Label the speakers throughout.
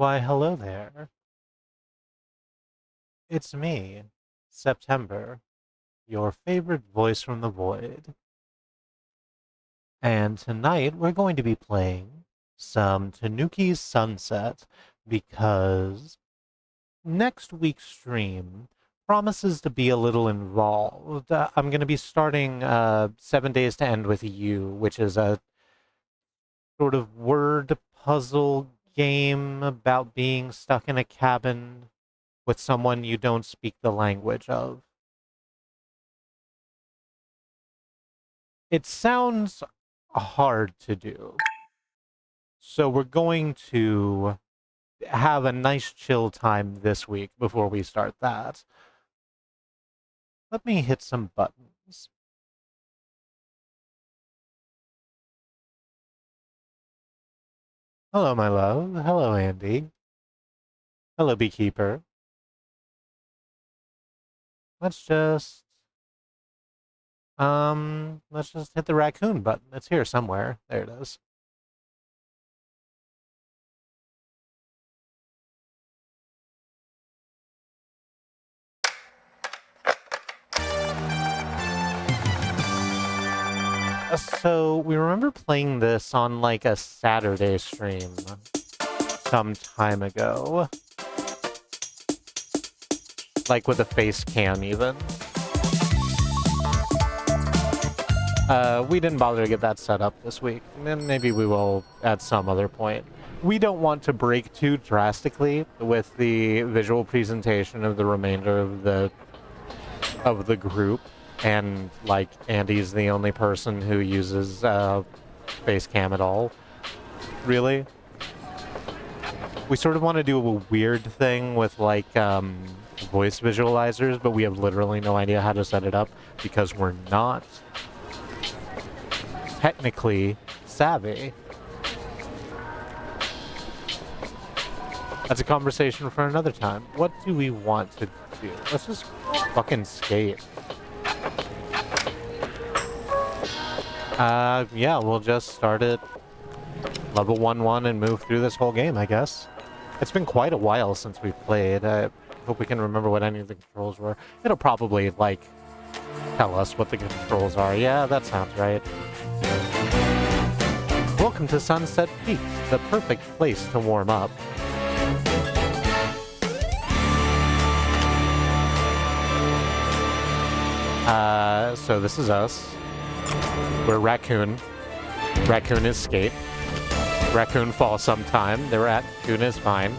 Speaker 1: Why, hello there. It's me, September, your favorite voice from the void. And tonight we're going to be playing some Tanuki's Sunset because next week's stream promises to be a little involved. I'm going to be starting 7 Days to End with You, which is a sort of word puzzle game about being stuck in a cabin with someone you don't speak the language of. It sounds hard to do. So we're going to have a nice chill time this week before we start that. Let me hit some buttons. Hello, my love. Hello, Andy. Hello, Beekeeper. Let's let's just hit the raccoon button. It's here somewhere. There it is. So we remember playing this on like a Saturday stream some time ago. Like with a face cam even. We didn't bother to get that set up this week. And maybe we will at some other point. We don't want to break too drastically with the visual presentation of the remainder of the group. And like Andy's the only person who uses face cam at all. Really? We sort of want to do a weird thing with like voice visualizers, but we have literally no idea how to set it up because we're not technically savvy. That's a conversation for another time. What do we want to do? Let's just fucking skate. Yeah, we'll just start at level 1-1 and move through this whole game, I guess. It's been quite a while since we've played. I hope we can remember what any of the controls were. It'll probably, like, tell us what the controls are. Yeah, that sounds right. Welcome to Sunset Peaks, the perfect place to warm up. So this is us. We're Raccoon. Raccoon is Sk8. Raccoon falls sometime. The Raccoon is fine.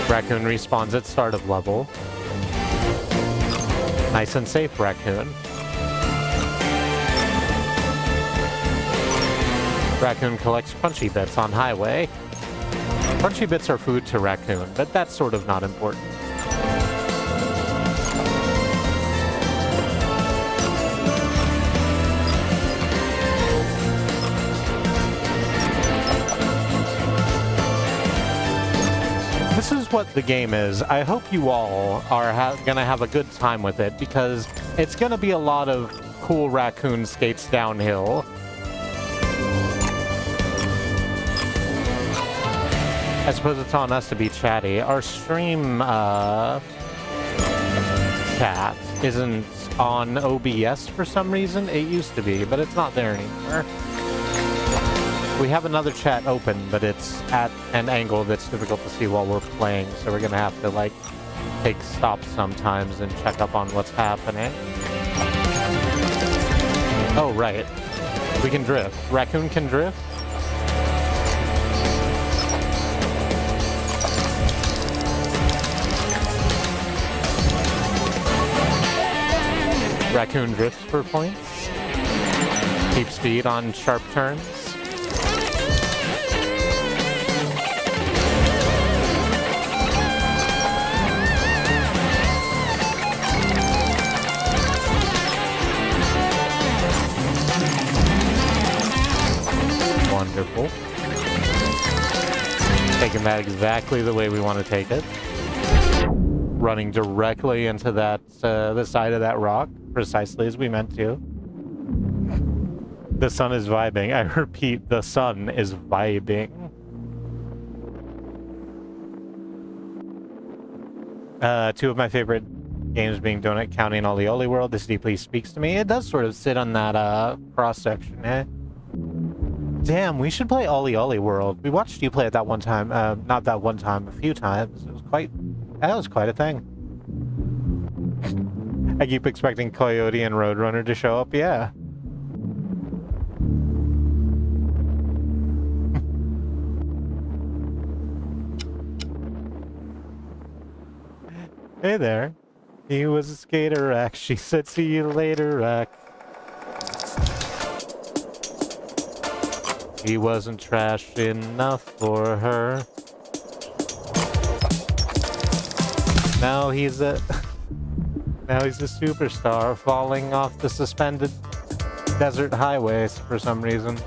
Speaker 1: Raccoon respawns at start of level. Nice and safe, Raccoon. Raccoon collects crunchy bits on highway. Crunchy bits are food to Raccoon, but that's sort of not important. This is what the game is. I hope you all are gonna have a good time with it because it's gonna be a lot of cool raccoon skates downhill. I suppose it's on us to be chatty. Our stream chat isn't on OBS for some reason. It used to be, but it's not there anymore. We have another chat open, but it's at an angle that's difficult to see while we're playing, so we're gonna have to, like, take stops sometimes and check up on what's happening. Oh, right. We can drift. Raccoon can drift? Raccoon drifts for points. Keep speed on sharp turns. Wonderful. Taking that exactly the way we want to take it. Running directly into that the side of that rock, precisely as we meant to. The sun is vibing. I repeat, the sun is vibing. Two of my favorite games being Donut County and Oli Oli World. This deeply speaks to me. It does sort of sit on that cross-section, eh? Damn, we should play Oli Oli World. We watched you play it that one time. Not that one time, a few times. That was quite a thing. I keep expecting Coyote and Roadrunner to show up, yeah. Hey there. He was a skater rack. She said, see you later, rack. He wasn't trash enough for her. Now he's a superstar falling off the suspended desert highways for some reason.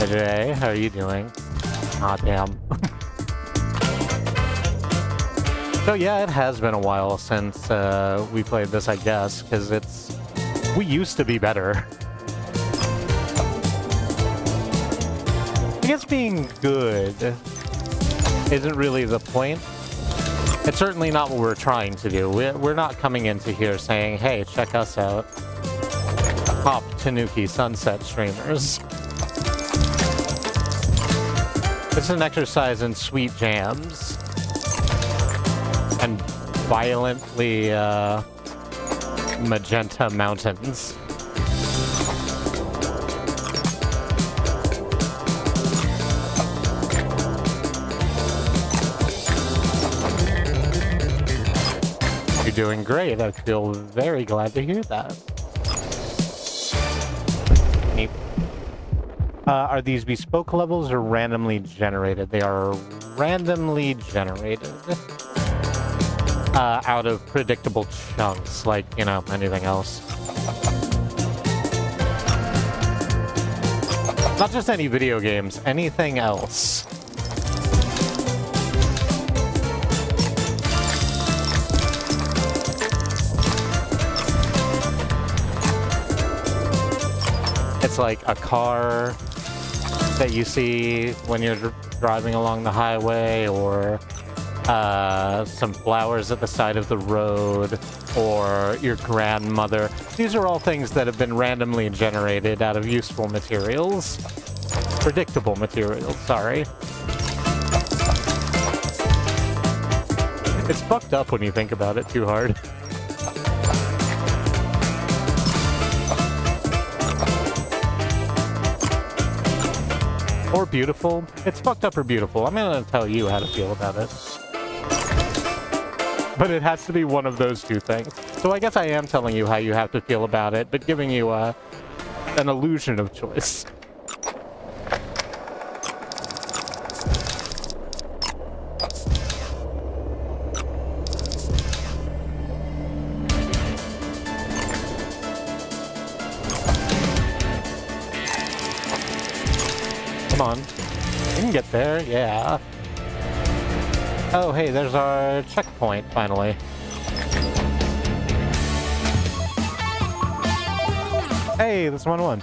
Speaker 1: Hey, how are you doing? Aw, damn. So yeah, it has been a while since we played this, I guess, because we used to be better. I guess being good isn't really the point. It's certainly not what we're trying to do. We're not coming into here saying, hey, check us out. Top Tanuki Sunset streamers. It's an exercise in sweet jams and violently magenta mountains. You're doing great. I feel very glad to hear that. Neat. Are these bespoke levels or randomly generated? They are randomly generated. Out of predictable chunks, like, you know, anything else. Not just any video games, anything else. It's like a car that you see when you're driving along the highway, or some flowers at the side of the road, or your grandmother. These are all things that have been randomly generated out of useful materials. Predictable materials, sorry. It's fucked up when you think about it too hard. Or beautiful. It's fucked up or beautiful. I'm gonna tell you how to feel about it. But it has to be one of those two things. So I guess I am telling you how you have to feel about it, but giving you an illusion of choice. Come on. We can get there, yeah. Oh, hey, there's our checkpoint, finally. Hey, that's 1-1.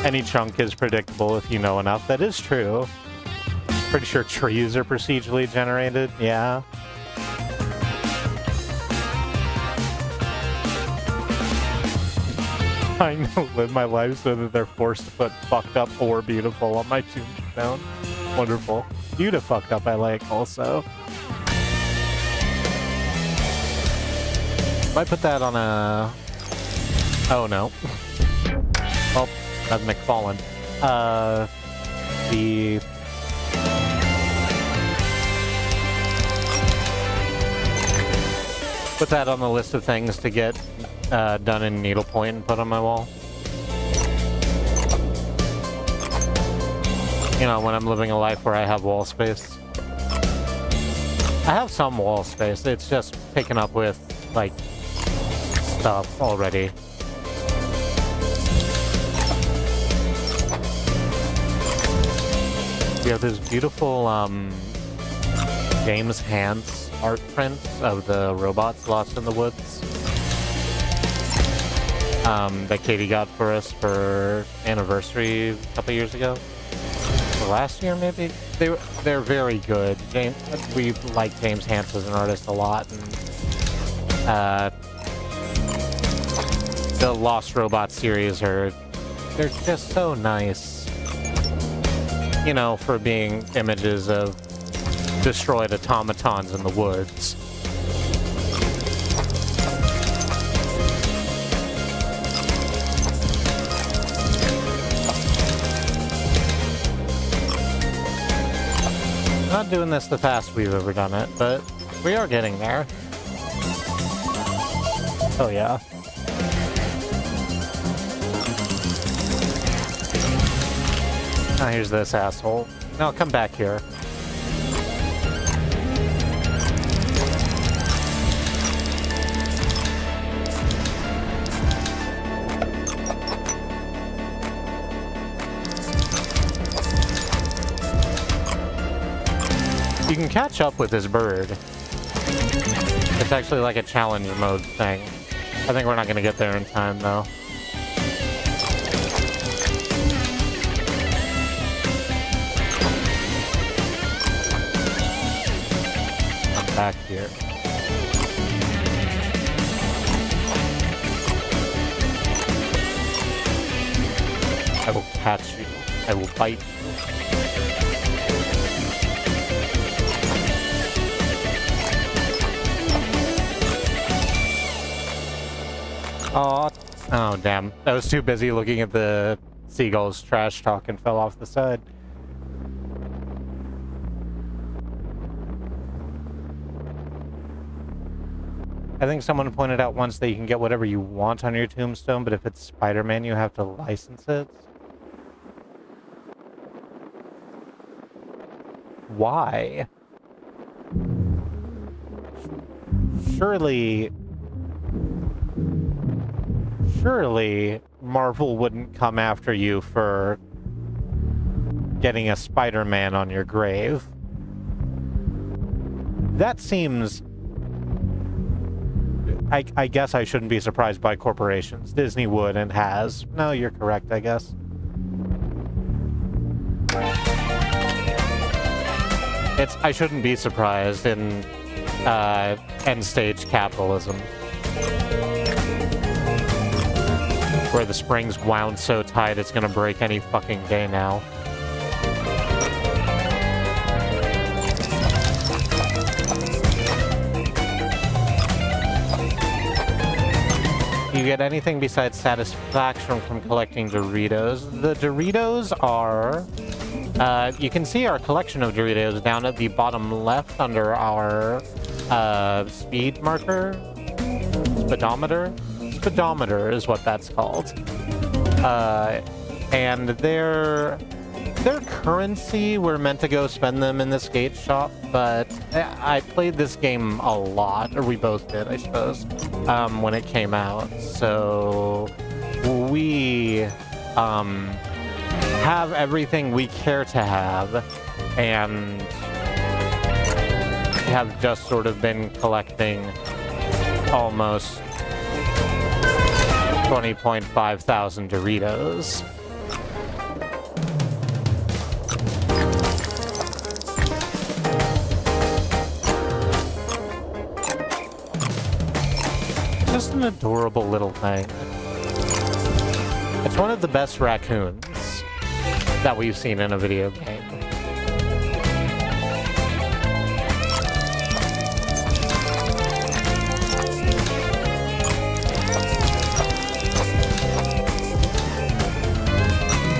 Speaker 1: Any chunk is predictable if you know enough. That is true. Pretty sure trees are procedurally generated, yeah. Trying to live my life so that they're forced to put fucked up or beautiful on my tombstone. Wonderful. You to fucked up I like also. If I put that on a... Oh no. Oh, that's McFallen. The... Put that on the list of things to get done in needlepoint and put on my wall. You know, when I'm living a life where I have wall space. I have some wall space, it's just taken up with, like, stuff already. We have this beautiful James Hans art prints of the robots lost in the woods that Katie got for us for anniversary a couple years ago. Or last year, maybe? They're very good. We like James Hans as an artist a lot, and the Lost Robot series they're just so nice. You know, for being images of destroyed automatons in the woods. Not doing this the fastest we've ever done it, but we are getting there. Oh yeah. Now here's this asshole. No, come back here. You can catch up with this bird. It's actually like a challenge mode thing. I think we're not gonna get there in time though. I'm back here. I will catch you. I will bite you. Oh, damn. I was too busy looking at the seagulls trash talk and fell off the side. I think someone pointed out once that you can get whatever you want on your tombstone, but if it's Spider-Man, you have to license it. Why? Surely Marvel wouldn't come after you for getting a Spider-Man on your grave. That seems... I guess I shouldn't be surprised by corporations. Disney would and has. No, you're correct, I guess. I shouldn't be surprised in end-stage capitalism. Where the spring's wound so tight it's gonna break any fucking day now. You get anything besides satisfaction from collecting Doritos. The Doritos are... you can see our collection of Doritos down at the bottom left under our speed marker. Speedometer? Speedometer is what that's called. And their currency, we're meant to go spend them in the Sk8 shop, but I played this game a lot, or we both did, I suppose, when it came out. So we have everything we care to have, and have just sort of been collecting almost 20.5 thousand Doritos. Just an adorable little thing. It's one of the best raccoons that we've seen in a video game.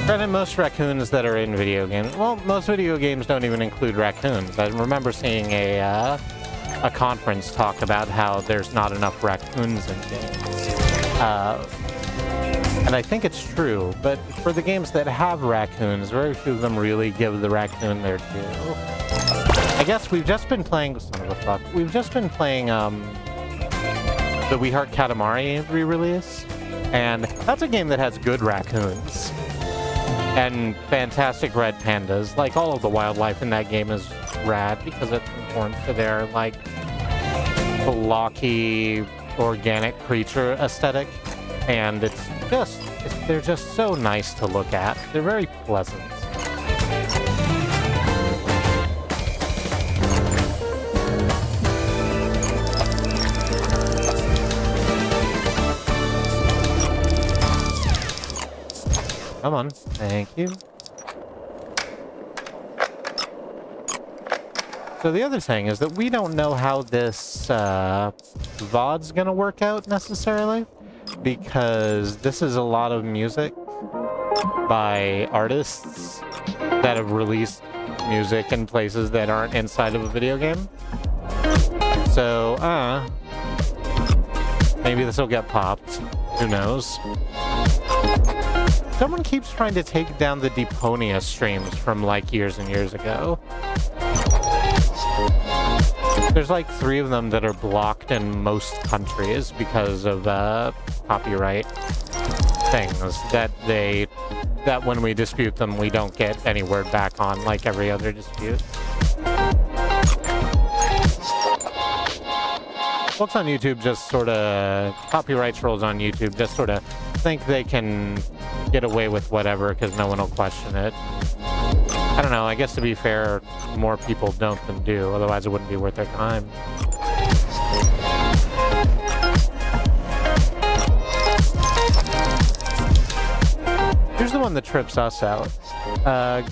Speaker 1: Granted, most raccoons that are in video games... Well, most video games don't even include raccoons. I remember seeing a conference talk about how there's not enough raccoons in games. And I think it's true, but for the games that have raccoons, very few of them really give the raccoon their due. I guess we've just been playing... Son of a fuck. We've just been playing the We Heart Katamari re-release, and that's a game that has good raccoons. And fantastic red pandas. Like, all of the wildlife in that game is rad because it conforms to their, like, blocky, organic creature aesthetic. And they're just so nice to look at. They're very pleasant. Come on. Thank you. So the other thing is that we don't know how this VOD's gonna work out necessarily, because this is a lot of music by artists that have released music in places that aren't inside of a video game. So, maybe this will get popped. Who knows? Someone keeps trying to take down the Deponia streams from, like, years and years ago. There's, like, 3 of them that are blocked in most countries because of, copyright things that when we dispute them, we don't get any word back on, like every other dispute. Folks on YouTube just sort of, copyright trolls on YouTube just sort of think they can get away with whatever because no one will question it. I don't know, I guess to be fair, more people don't than do, otherwise it wouldn't be worth their time. Here's the one that trips us out.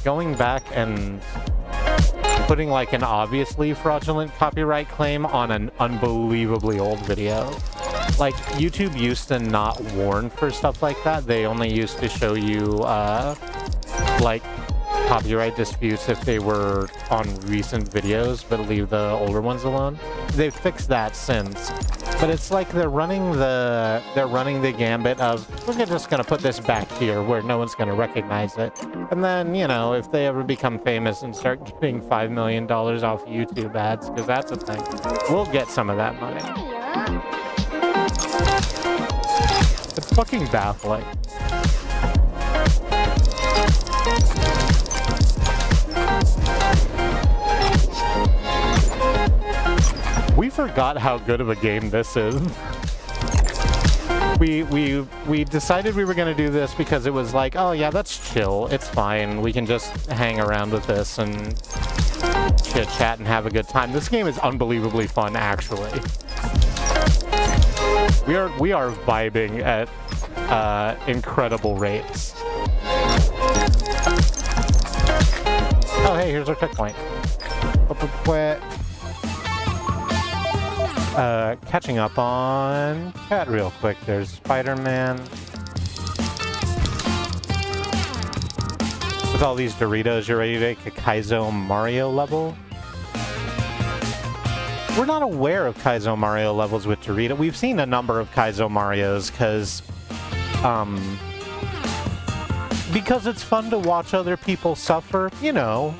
Speaker 1: Going back and putting like an obviously fraudulent copyright claim on an unbelievably old video. Like, YouTube used to not warn for stuff like that. They only used to show you, like, copyright disputes if they were on recent videos, but leave the older ones alone. They've fixed that since. But it's like they're running the gambit of, we're just gonna put this back here where no one's gonna recognize it. And then, you know, if they ever become famous and start getting $5 million off YouTube ads, because that's a thing, we'll get some of that money. It's fucking baffling. We forgot how good of a game this is. We decided we were going to do this because it was like, oh yeah, that's chill. It's fine. We can just hang around with this and chit-chat and have a good time. This game is unbelievably fun, actually. We are vibing at incredible rates. Oh, hey, here's our checkpoint. Catching up on chat real quick. There's Spider-Man. With all these Doritos, you're ready to make a Kaizo Mario level? We're not aware of Kaizo Mario levels with Dorito. We've seen a number of Kaizo Marios because it's fun to watch other people suffer, you know,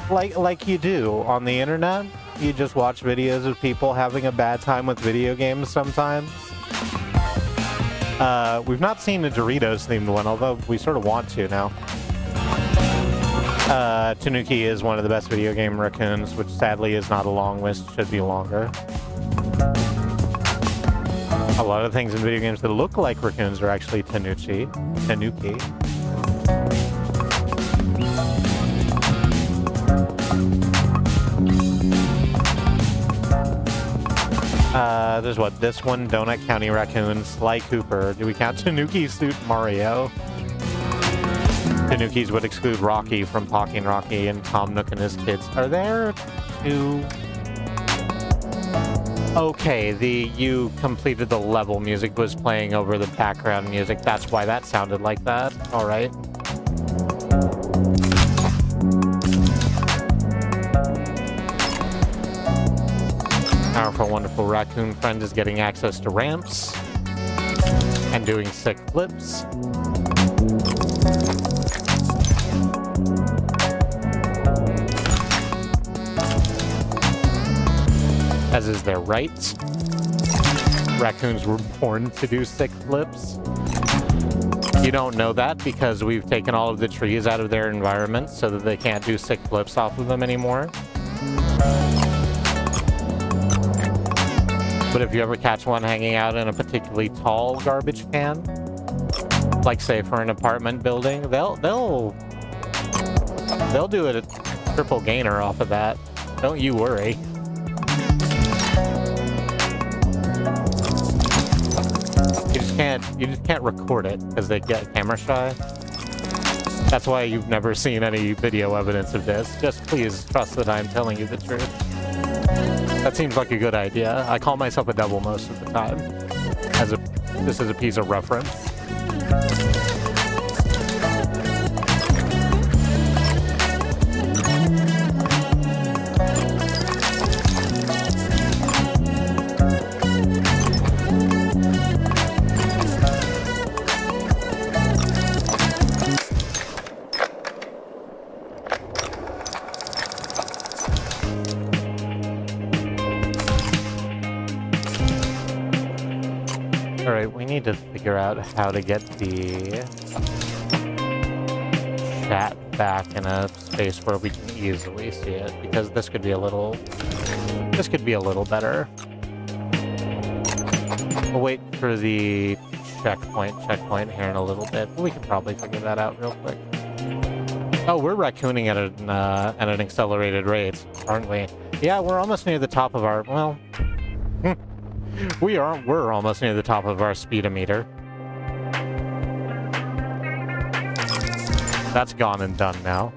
Speaker 1: like you do on the internet. You just watch videos of people having a bad time with video games sometimes. We've not seen a Doritos themed one, although we sort of want to now. Tanuki is one of the best video game raccoons, which sadly is not a long list, should be longer. A lot of things in video games that look like raccoons are actually Tanuki. There's what? This one, Donut County Raccoon, Sly Cooper. Do we count Tanuki Suit Mario? Tanukis would exclude Rocky from Talking Rocky and Tom Nook and his kids. Are there two? Okay, you completed the level music was playing over the background music. That's why that sounded like that. All right. Powerful, wonderful raccoon friend is getting access to ramps and doing sick flips. As is their right. Raccoons were born to do sick flips. You don't know that because we've taken all of the trees out of their environment so that they can't do sick flips off of them anymore. But if you ever catch one hanging out in a particularly tall garbage can, like say for an apartment building, they'll do a triple gainer off of that. Don't you worry. You just can't record it because they get camera shy. That's why you've never seen any video evidence of this. Just please trust that I'm telling you the truth. That seems like a good idea. I call myself a devil most of the time. This is a piece of reference. Need to figure out how to get the chat back in a space where we can easily see it, because this could be a little better. We'll wait for the checkpoint here in a little bit. We can probably figure that out real quick. Oh, we're raccooning at an accelerated rate, aren't we? Yeah, we're almost near the top of our, well, we're almost near the top of our speedometer. That's gone and done now.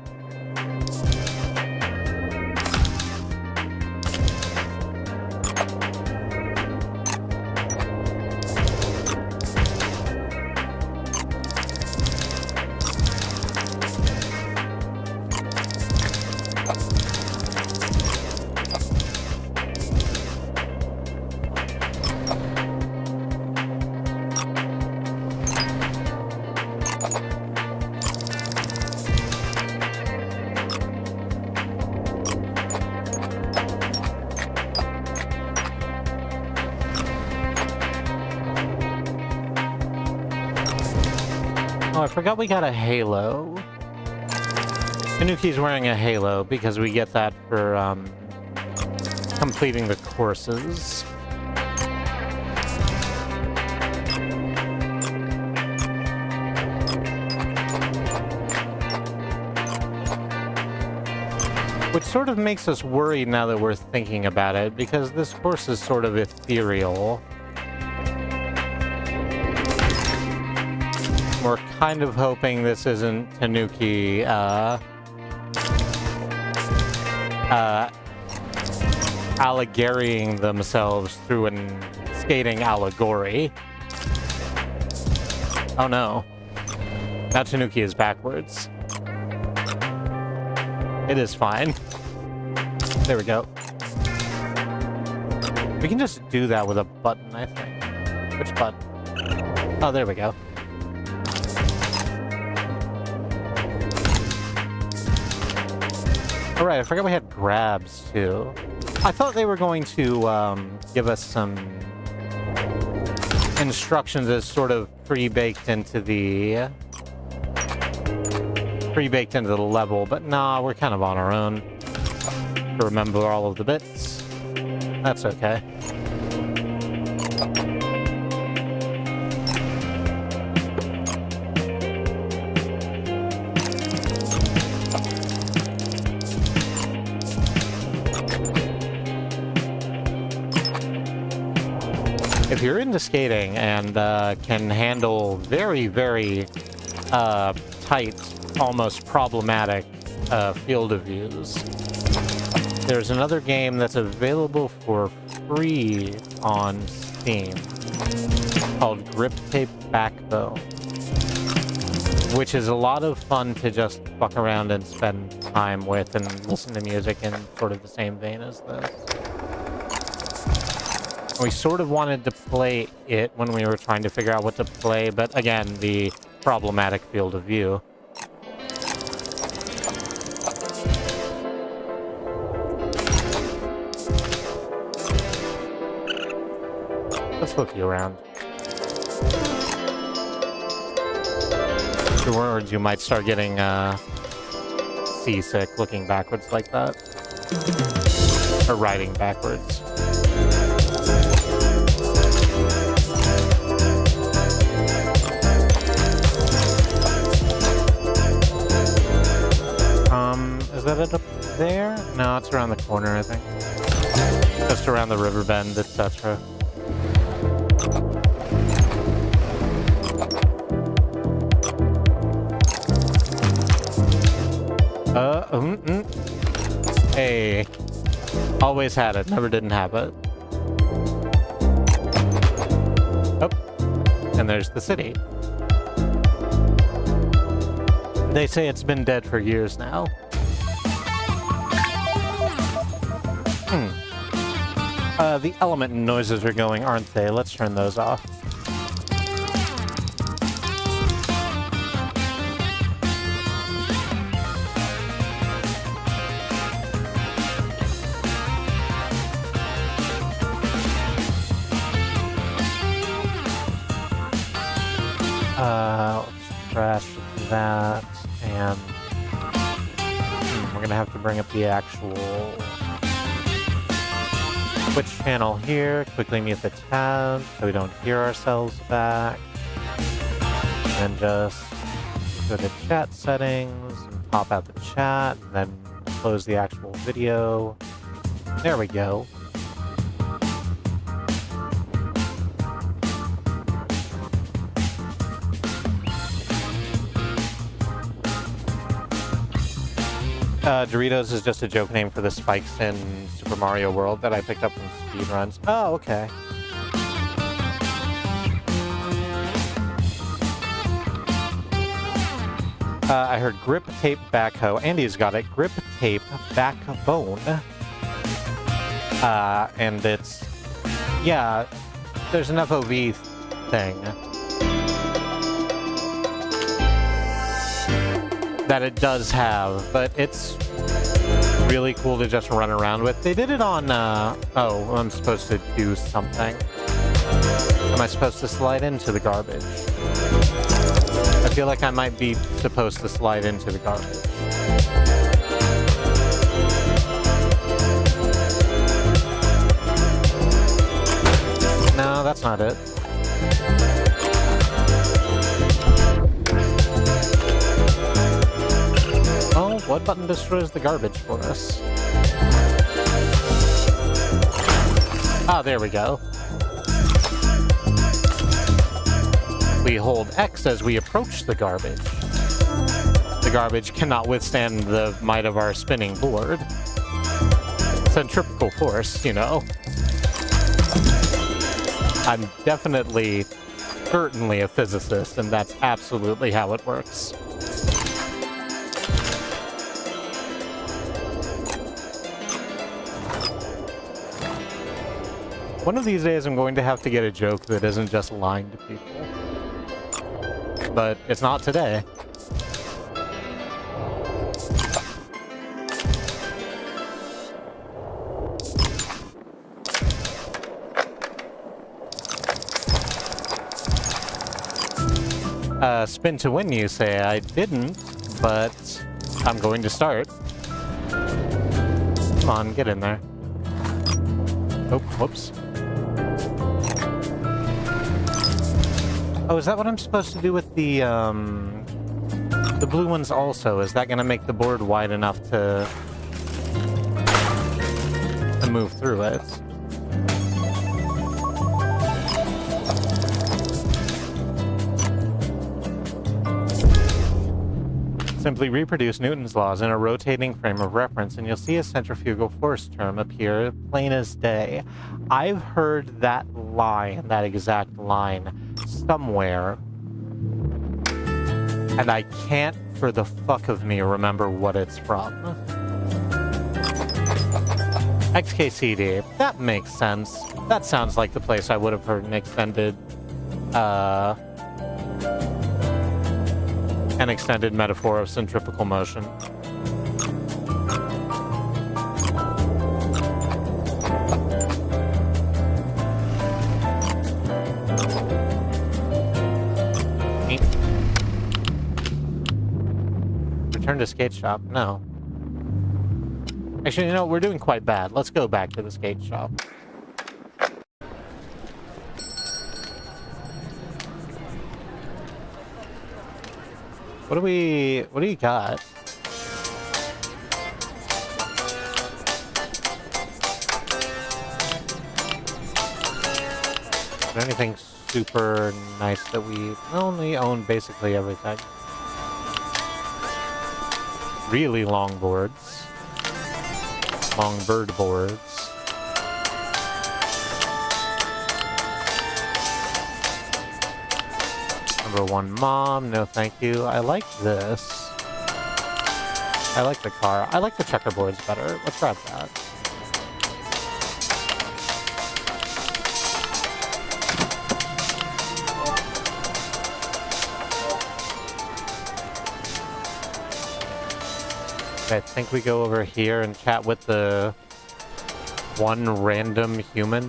Speaker 1: I forgot we got a halo. Tanuki's wearing a halo because we get that for completing the courses. Which sort of makes us worried now that we're thinking about it, because this course is sort of ethereal. We're kind of hoping this isn't Tanuki, allegorying themselves through an skating allegory. Oh no. Now Tanuki is backwards. It is fine. There we go. We can just do that with a button, I think. Which button? Oh, there we go. Alright, I forgot we had grabs, too. I thought they were going to give us some instructions as sort of pre-baked into the level, but nah, we're kind of on our own to remember all of the bits. That's okay. If you're into skating and can handle very, very tight, almost problematic field of views, there's another game that's available for free on Steam called Grip Tape Backbone, which is a lot of fun to just fuck around and spend time with and listen to music in sort of the same vein as this. We sort of wanted to play it when we were trying to figure out what to play, but again, the problematic field of view. Let's look you around. Afterwards, you might start getting seasick looking backwards like that. Or riding backwards. Is that it up there? No, it's around the corner, I think. Just around the river bend, etc. Hey. Always had it, never didn't have it. Oh. And there's the city. They say it's been dead for years now. The element noises are going, aren't they? Let's turn those off. Let's trash that, and we're gonna have to bring up the actual Twitch channel here. Quickly mute the tab so we don't hear ourselves back, and just go to chat settings and pop out the chat, and then close the actual video. There we go. Doritos is just a joke name for the spikes in Super Mario World that I picked up from speedruns. Oh, okay. I heard grip tape backhoe. Andy's got it. Grip tape backbone. And it's... yeah, there's an FOV thing that it does have, but it's really cool to just run around with. They did it on, oh, I'm supposed to do something. Am I supposed to slide into the garbage? I feel like I might be supposed to slide into the garbage. No, that's not it. Oh, what button destroys the garbage for us? Ah, there we go. We hold X as we approach the garbage. The garbage cannot withstand the might of our spinning board. Centrifugal force, you know. I'm definitely, certainly a physicist, and that's absolutely how it works. One of these days I'm going to have to get a joke that isn't just lying to people. But it's not today. Spin to win, you say. I didn't, but I'm going to start. Come on, get in there. Oh, whoops. Oh, is that what I'm supposed to do with the blue ones also? Is that going to make the board wide enough to move through it? Simply reproduce Newton's laws in a rotating frame of reference, and you'll see a centrifugal force term appear plain as day. I've heard that line, that exact line, somewhere, and I can't for the fuck of me remember what it's from. XKCD, that makes sense. That sounds like the place I would have heard an extended metaphor of centrifugal motion. Return to skate shop. No. Actually, you know, we're doing quite bad. Let's go back to the skate shop. What do you got? Is there anything super nice that we only own basically everything? Really long boards. Long bird boards. Number 1 mom, no thank you. I like this. I like the car. I like the checkerboards better. Let's grab that. I think we go over here and chat with the one random human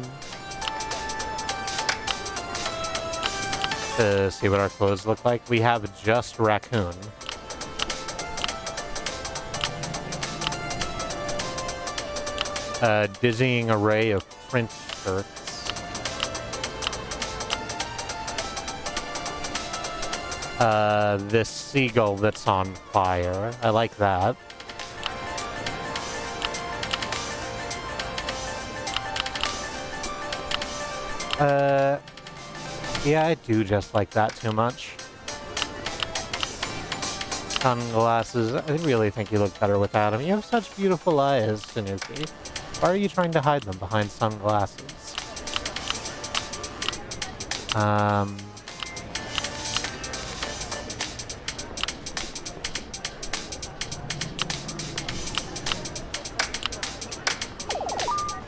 Speaker 1: to see what our clothes look like. We have just Raccoon. A dizzying array of print shirts. This seagull that's on fire. I like that. Yeah, I do just like that too much. Sunglasses. I really think you look better with that. I mean, you have such beautiful eyes, Tanuki. Why are you trying to hide them behind sunglasses?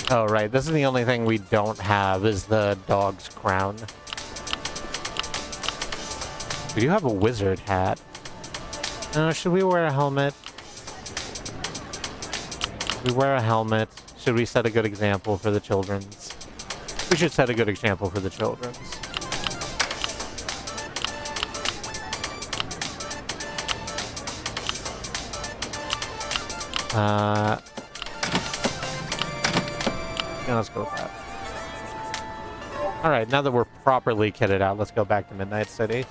Speaker 1: Oh, right. This is the only thing we don't have is the dog's crown. We do have a wizard hat. Should we wear a helmet? We wear a helmet. Should we set a good example for the children's? We should set a good example for the children's. Yeah, let's go with that. Alright, now that we're properly kitted out, let's go back to Midnight City.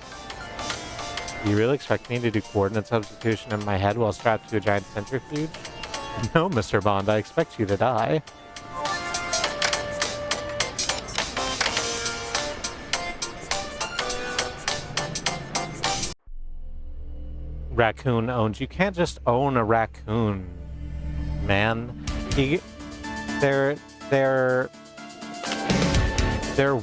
Speaker 1: Do you really expect me to do coordinate substitution in my head while strapped to a giant centrifuge? No, Mr. Bond, I expect you to die. Raccoon owned. You can't just own a raccoon, man. They're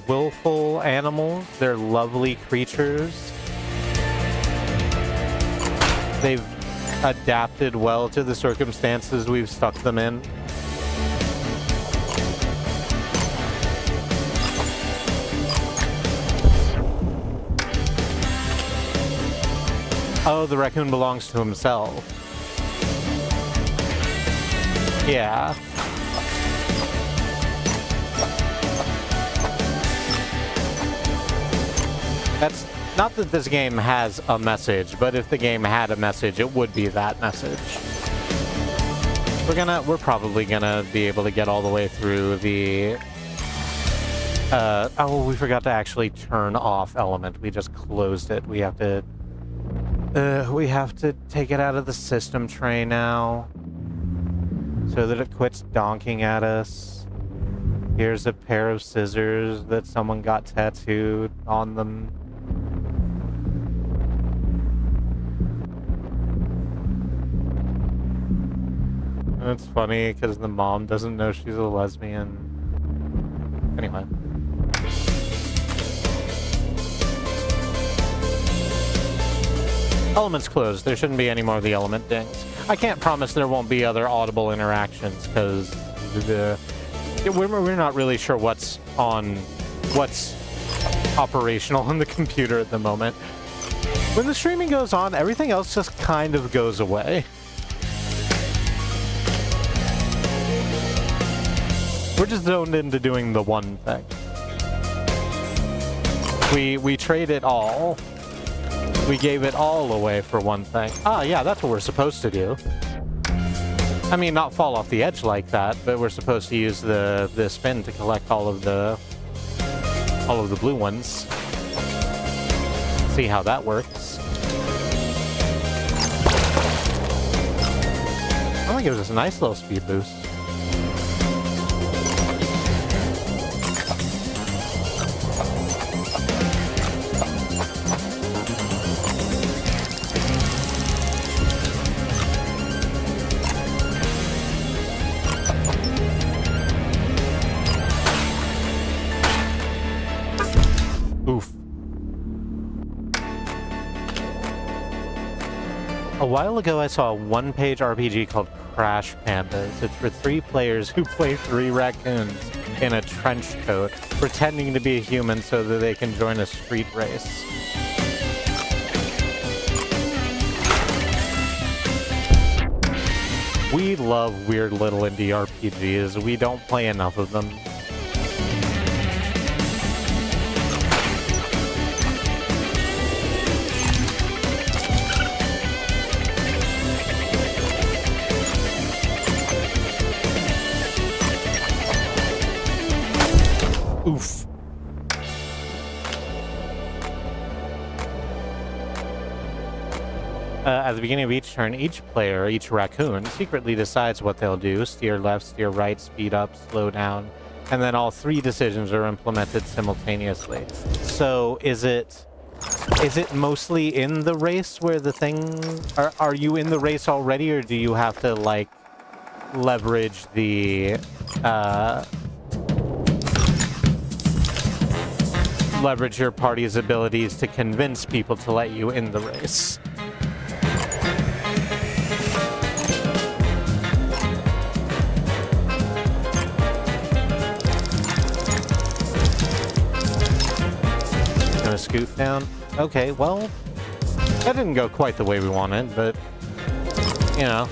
Speaker 1: willful animals. They're lovely creatures. They've adapted well to the circumstances we've stuck them in. Oh, the raccoon belongs to himself. Yeah. That's not that this game has a message, but if the game had a message, it would be that message. We're probably gonna be able to get all the way through the oh, we forgot to actually turn off element. We just closed it. We have to take it out of the system tray now so that it quits donking at us. Here's a pair of scissors that someone got tattooed on them. It's funny because the mom doesn't know she's a lesbian. Anyway. Element's closed. There shouldn't be any more of the element dings. I can't promise there won't be other audible interactions because we're not really sure what's operational on the computer at the moment. When the streaming goes on, everything else just kind of goes away. We're just zoned into doing the one thing. We trade it all We gave it all away for one thing. Ah, yeah, that's what we're supposed to do. I mean, not fall off the edge like that, but we're supposed to use the spin to collect all of the blue ones. See how that works. I think it gives us a nice little speed boost. Oof. A while ago, I saw a one-page RPG called Crash Pandas. It's for 3 players who play 3 raccoons in a trench coat, pretending to be a human so that they can join a street race. We love weird little indie RPGs. We don't play enough of them. Oof. At the beginning of each turn, each player, each raccoon, secretly decides what they'll do. Steer left, steer right, speed up, slow down. And then all 3 decisions are implemented simultaneously. So is it mostly in the race where the thing... Are you in the race already, or do you have to, like, leverage the... leverage your party's abilities to convince people to let you in the race? Gonna scoot down. Okay, well, that didn't go quite the way we wanted, but, you know,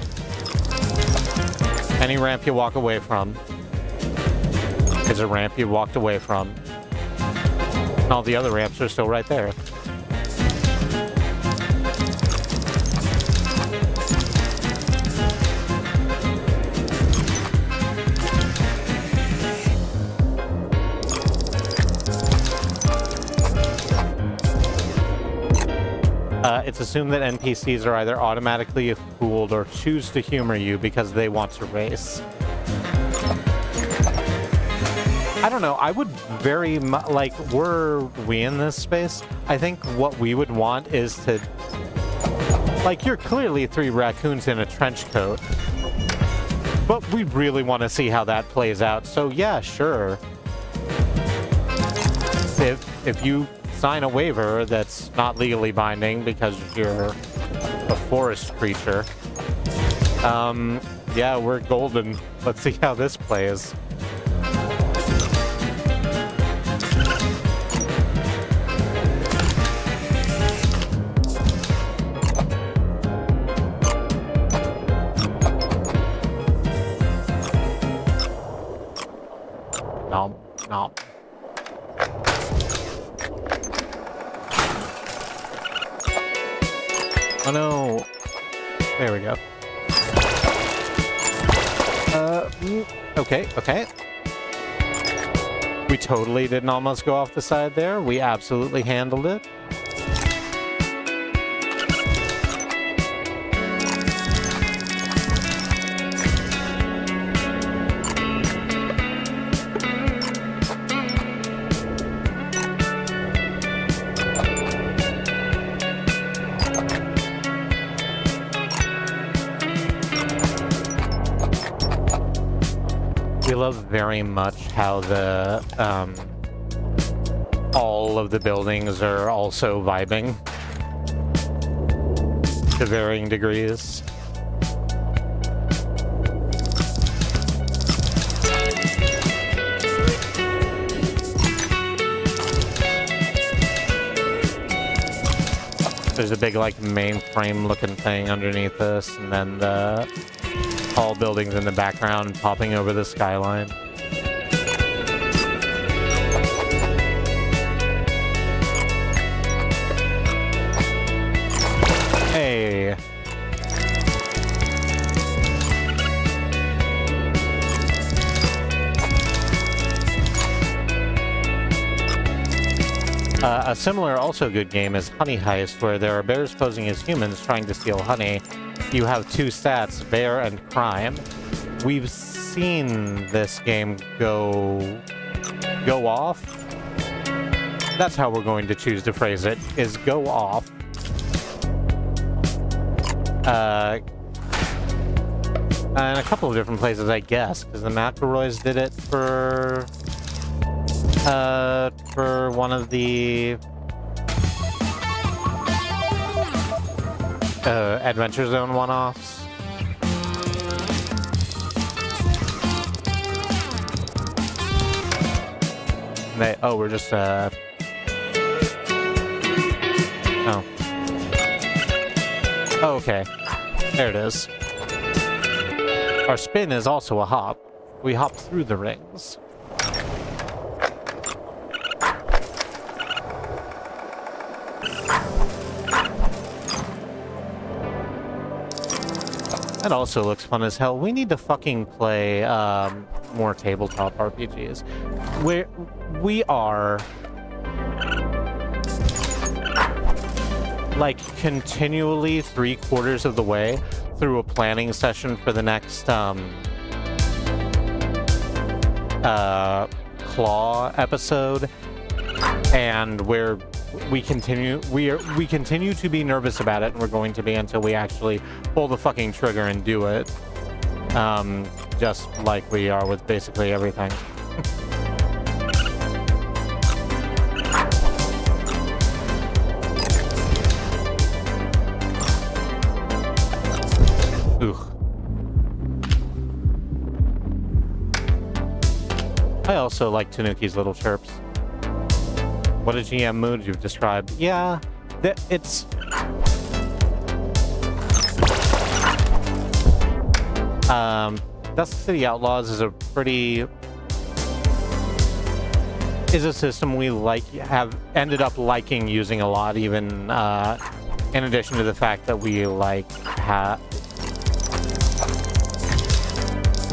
Speaker 1: any ramp you walk away from is a ramp you walked away from. And all the other ramps are still right there. It's assumed that NPCs are either automatically fooled or choose to humor you because they want to race. I don't know, I would very much, like, were we in this space, I think what we would want is to, like, you're clearly 3 raccoons in a trench coat, but we really want to see how that plays out, so yeah, sure. If you sign a waiver that's not legally binding because you're a forest creature, yeah, we're golden. Let's see how this plays. Nom, nom. Oh no! There we go. Okay, okay. We totally didn't almost go off the side there. We absolutely handled it. We love very much how the all of the buildings are also vibing to varying degrees. There's a big, like, mainframe looking thing underneath us, and then the tall buildings in the background popping over the skyline. A similar, also good game is Honey Heist, where there are bears posing as humans trying to steal honey. You have two stats, bear and crime. We've seen this game go off. That's how we're going to choose to phrase it, is go off. And a couple of different places, I guess, because the McElroys did it for one of the Adventure Zone one-offs. We're just oh. Oh, okay. There it is. Our spin is also a hop. We hop through the rings. That also looks fun as hell. We need to fucking play more tabletop RPGs. We are like continually 3/4 of the way through a planning session for the next Claw episode, and we continue to be nervous about it, and we're going to be until we actually pull the fucking trigger and do it. Just like we are with basically everything. I also like Tanuki's little chirps. What a GM mood you've described. Yeah, it's... Dusk City Outlaws is a system we have ended up liking using a lot, even in addition to the fact that we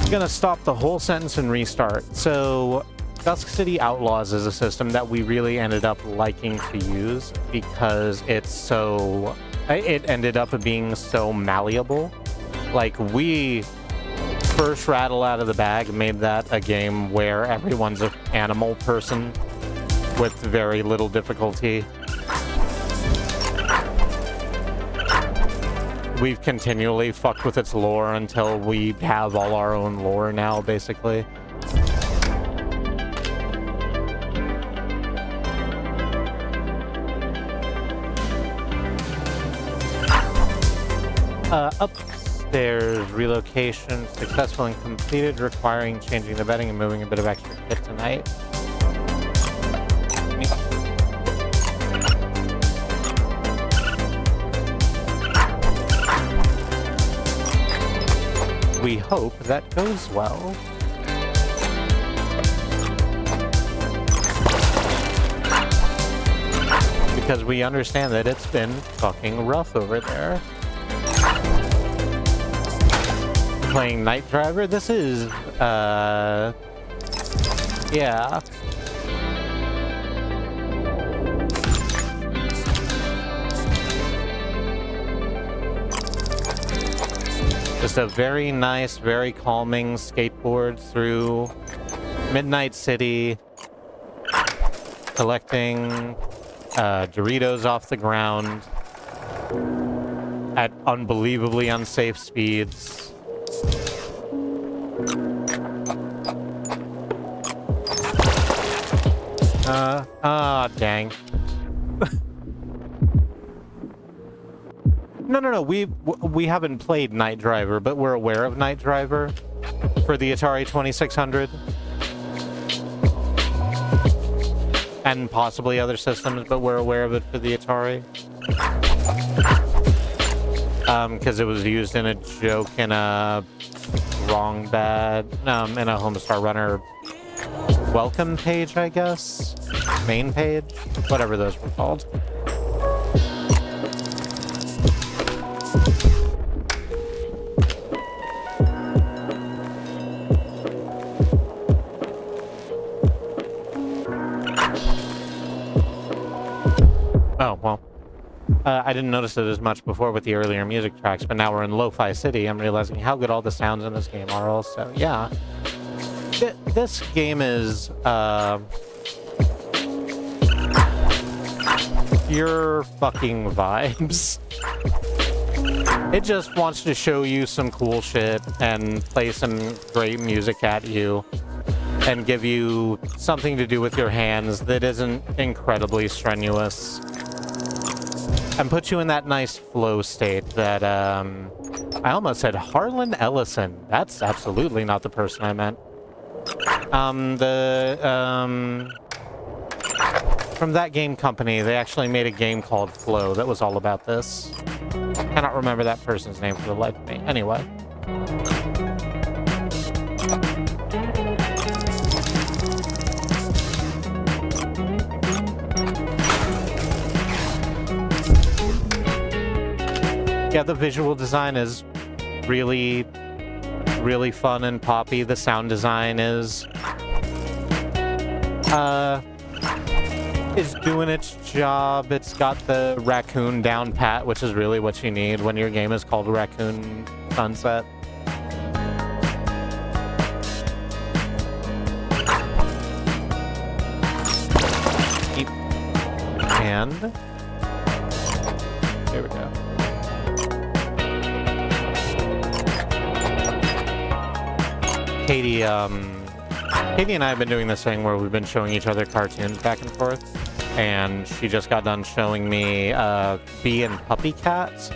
Speaker 1: gonna stop the whole sentence and restart. So Dusk City Outlaws is a system that we really ended up liking to use because it ended up being so malleable. Like, we first rattle out of the bag made that a game where everyone's an animal person with very little difficulty. We've continually fucked with its lore until we have all our own lore now, basically. Upstairs, relocation successful and completed, requiring changing the bedding and moving a bit of extra kit tonight. We hope that goes well. Because we understand that it's been fucking rough over there. Playing Night Driver, this is, yeah. Just a very nice, very calming skateboard through Midnight City, collecting Doritos off the ground at unbelievably unsafe speeds. Dang. No, we haven't played Night Driver, but we're aware of Night Driver for the Atari 2600. And possibly other systems, but we're aware of it for the Atari. Because it was used in a joke in a in a Homestar Runner welcome page, I guess? Main page? Whatever those were called. Oh, well. I didn't notice it as much before with the earlier music tracks, but now we're in Lo-Fi City. I'm realizing how good all the sounds in this game are also. Yeah. This game is, pure fucking vibes. It just wants to show you some cool shit and play some great music at you and give you something to do with your hands that isn't incredibly strenuous and put you in that nice flow state that, I almost said Harlan Ellison. That's absolutely not the person I meant. From that game company, they actually made a game called Flow that was all about this. Cannot remember that person's name for the life of me. Anyway. Yeah, the visual design is really, really fun and poppy. The sound design is doing its job. It's got the raccoon down pat, which is really what you need when your game is called Raccoon Sunset. And here we go. Katie and I have been doing this thing where we've been showing each other cartoons back and forth, and she just got done showing me Bee and Puppy Cats.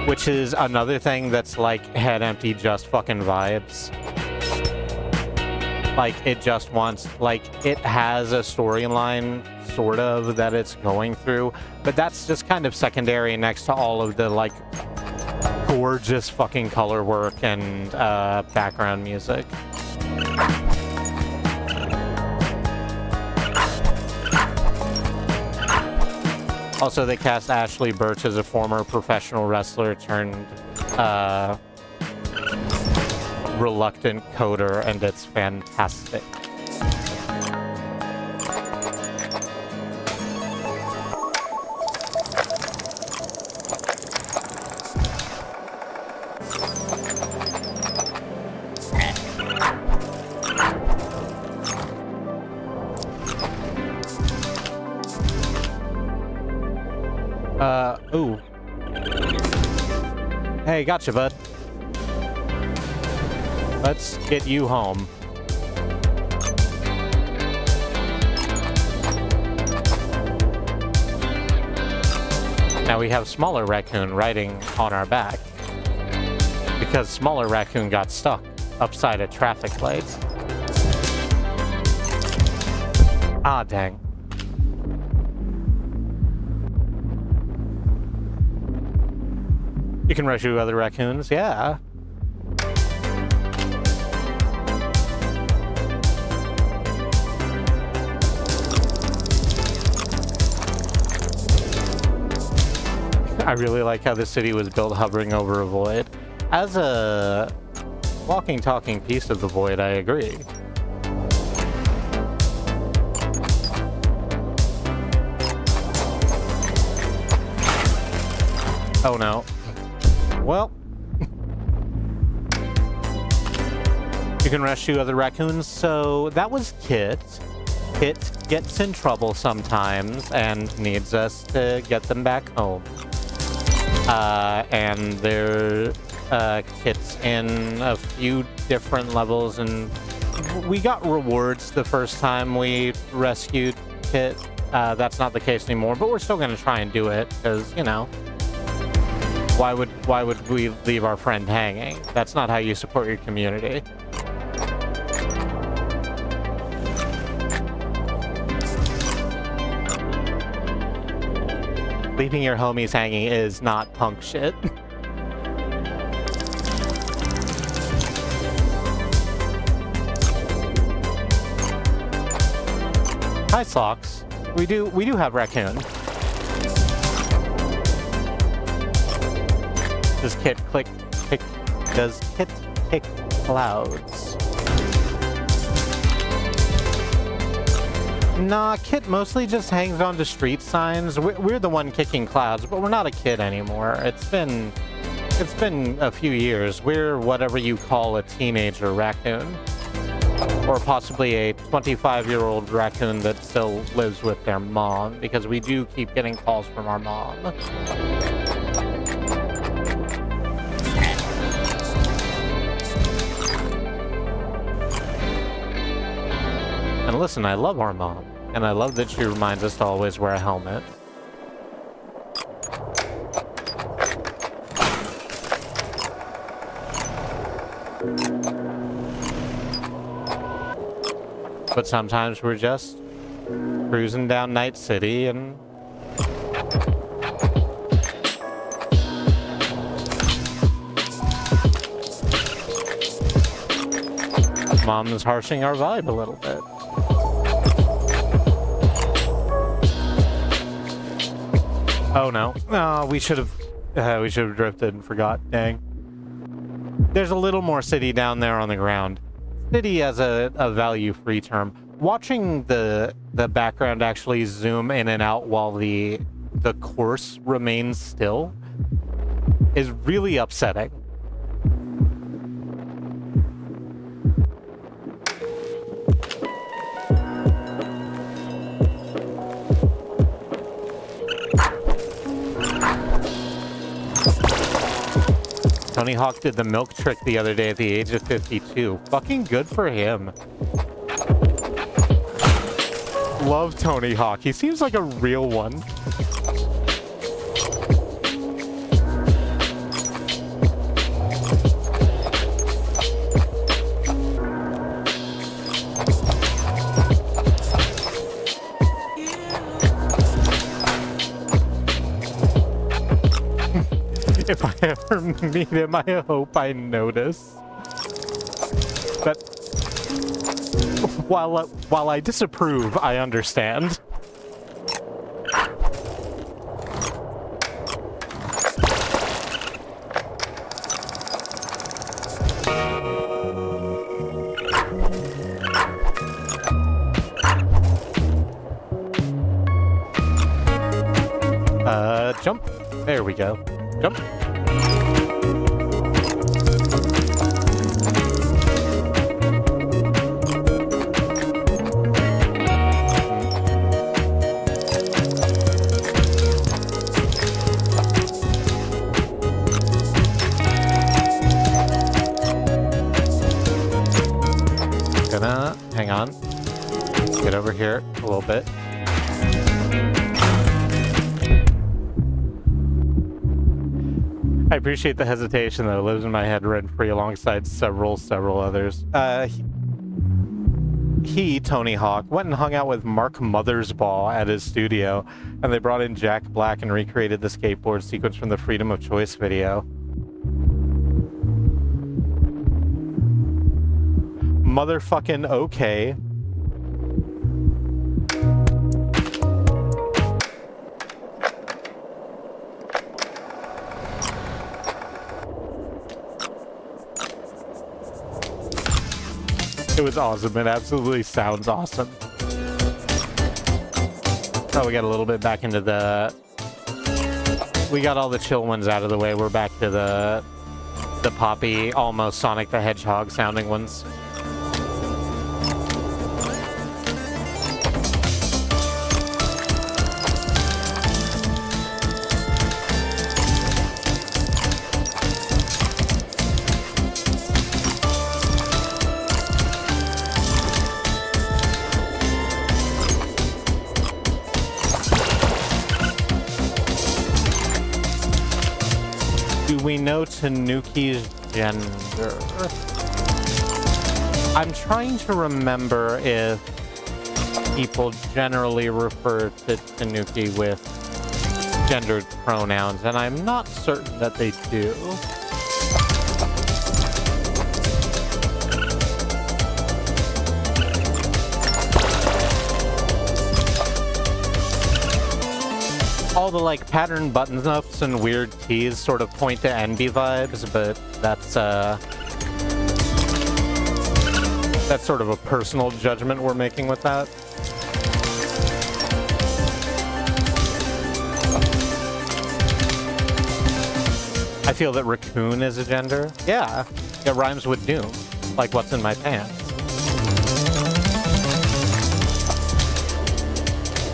Speaker 1: Which is another thing that's like head empty, just fucking vibes. Like, it just wants, like, it has a storyline, sort of, that it's going through, but that's just kind of secondary next to all of the, like, gorgeous fucking color work and background music. Also, they cast Ashley Birch as a former professional wrestler turned reluctant coder, and it's fantastic. Ooh. Hey, gotcha, bud. Let's get you home. Now we have Smaller Raccoon riding on our back, because Smaller Raccoon got stuck upside a traffic light. Ah, dang. You can rescue other raccoons, yeah. I really like how the city was built hovering over a void. As a walking, talking piece of the void, I agree. Oh no. Well, you can rescue other raccoons. So that was Kit. Kit gets in trouble sometimes and needs us to get them back home. And there, Kit's in a few different levels, and we got rewards the first time we rescued Kit. That's not the case anymore, but we're still going to try and do it because, you know. Why would we leave our friend hanging? That's not how you support your community. Leaving your homies hanging is not punk shit. Hi, Socks. We do have Raccoon. Does Kit kick clouds? Nah, Kit mostly just hangs on to street signs. We're the one kicking clouds, but we're not a kid anymore. It's been a few years. We're whatever you call a teenager raccoon. Or possibly a 25-year-old raccoon that still lives with their mom, because we do keep getting calls from our mom. And listen, I love our mom, and I love that she reminds us to always wear a helmet. But sometimes we're just cruising down Night City and Mom's harshing our vibe a little bit. Oh no. No, we should have drifted and forgot. Dang. There's a little more city down there on the ground. City as a value-free term. Watching the background actually zoom in and out while the course remains still is really upsetting. Tony Hawk did the milk trick the other day at the age of 52. Fucking good for him. Love Tony Hawk. He seems like a real one. If I ever meet him, I hope I notice. But while I disapprove, I understand. Jump. There we go. Jump. Gonna hang on. Get over here a little bit. I appreciate the hesitation that lives in my head rent-free alongside several others. Tony Hawk, went and hung out with Mark Mothersbaugh at his studio, and they brought in Jack Black and recreated the skateboard sequence from the Freedom of Choice video. Motherfucking okay. It was awesome. It absolutely sounds awesome. Oh, we got a little bit back into the... We got all the chill ones out of the way. We're back to the poppy, almost Sonic the Hedgehog sounding ones. We know Tanuki's gender. I'm trying to remember if people generally refer to Tanuki with gendered pronouns, and I'm not certain that they do. All the like pattern button-ups and weird tees sort of point to envy vibes, but that's sort of a personal judgment we're making with that. I feel that raccoon is a gender. Yeah, it rhymes with doom, like what's in my pants.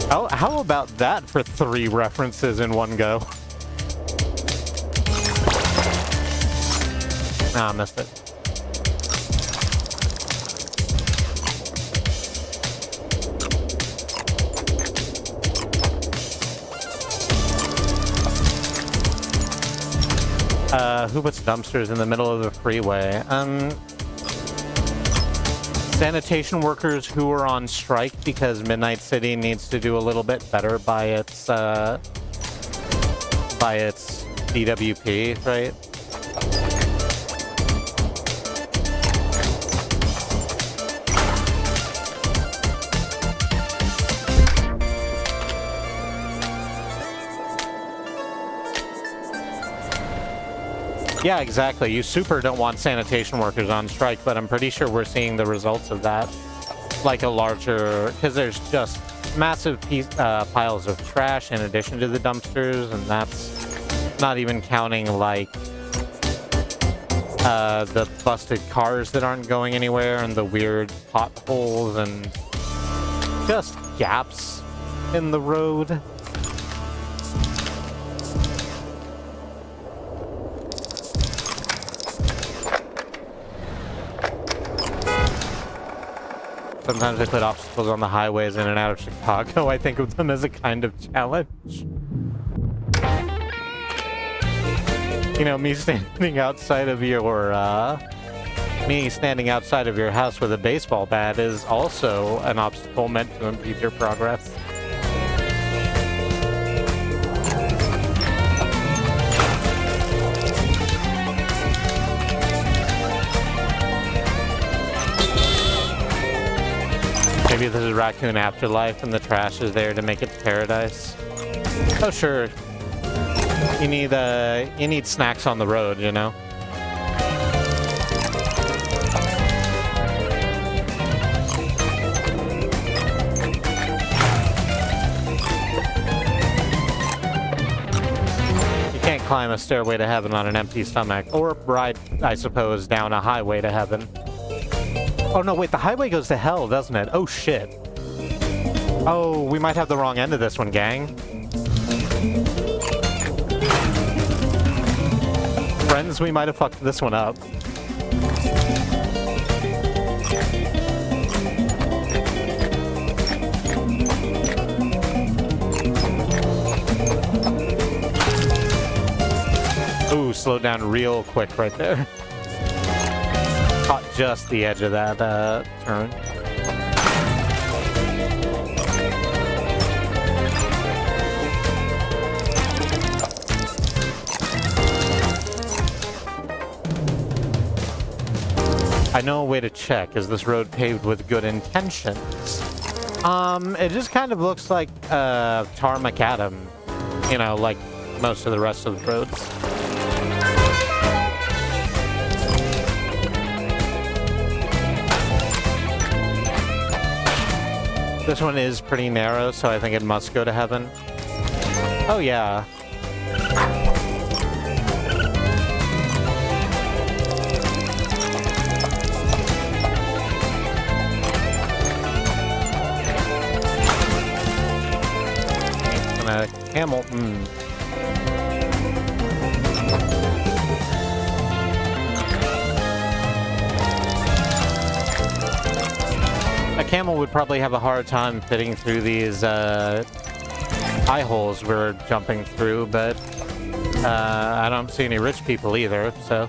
Speaker 1: How about that for 3 references in one go? Nah, I missed it. Who puts dumpsters in the middle of the freeway? Sanitation workers who are on strike because Midnight City needs to do a little bit better by its DWP, right? Yeah, exactly. You super don't want sanitation workers on strike, but I'm pretty sure we're seeing the results of that. Like a larger... Because there's just massive piles of trash in addition to the dumpsters, and that's not even counting, like, the busted cars that aren't going anywhere, and the weird potholes, and just gaps in the road. Sometimes they put obstacles on the highways in and out of Chicago. I think of them as a kind of challenge. You know, me standing outside of your house with a baseball bat is also an obstacle meant to impede your progress. Maybe this is Raccoon Afterlife and the trash is there to make it paradise. Oh, sure. You need snacks on the road, you know? You can't climb a stairway to heaven on an empty stomach. Or ride, I suppose, down a highway to heaven. Oh, no, wait, the highway goes to hell, doesn't it? Oh, shit. Oh, we might have the wrong end of this one, gang. Friends, we might have fucked this one up. Ooh, slowed down real quick right there. Caught just the edge of that turn. I know a way to check. Is this road paved with good intentions? It just kind of looks like tar macadam, you know, like most of the rest of the roads. This one is pretty narrow, so I think it must go to heaven. Oh, yeah. And a camel. A camel would probably have a hard time fitting through these eye holes we're jumping through, but I don't see any rich people either, so...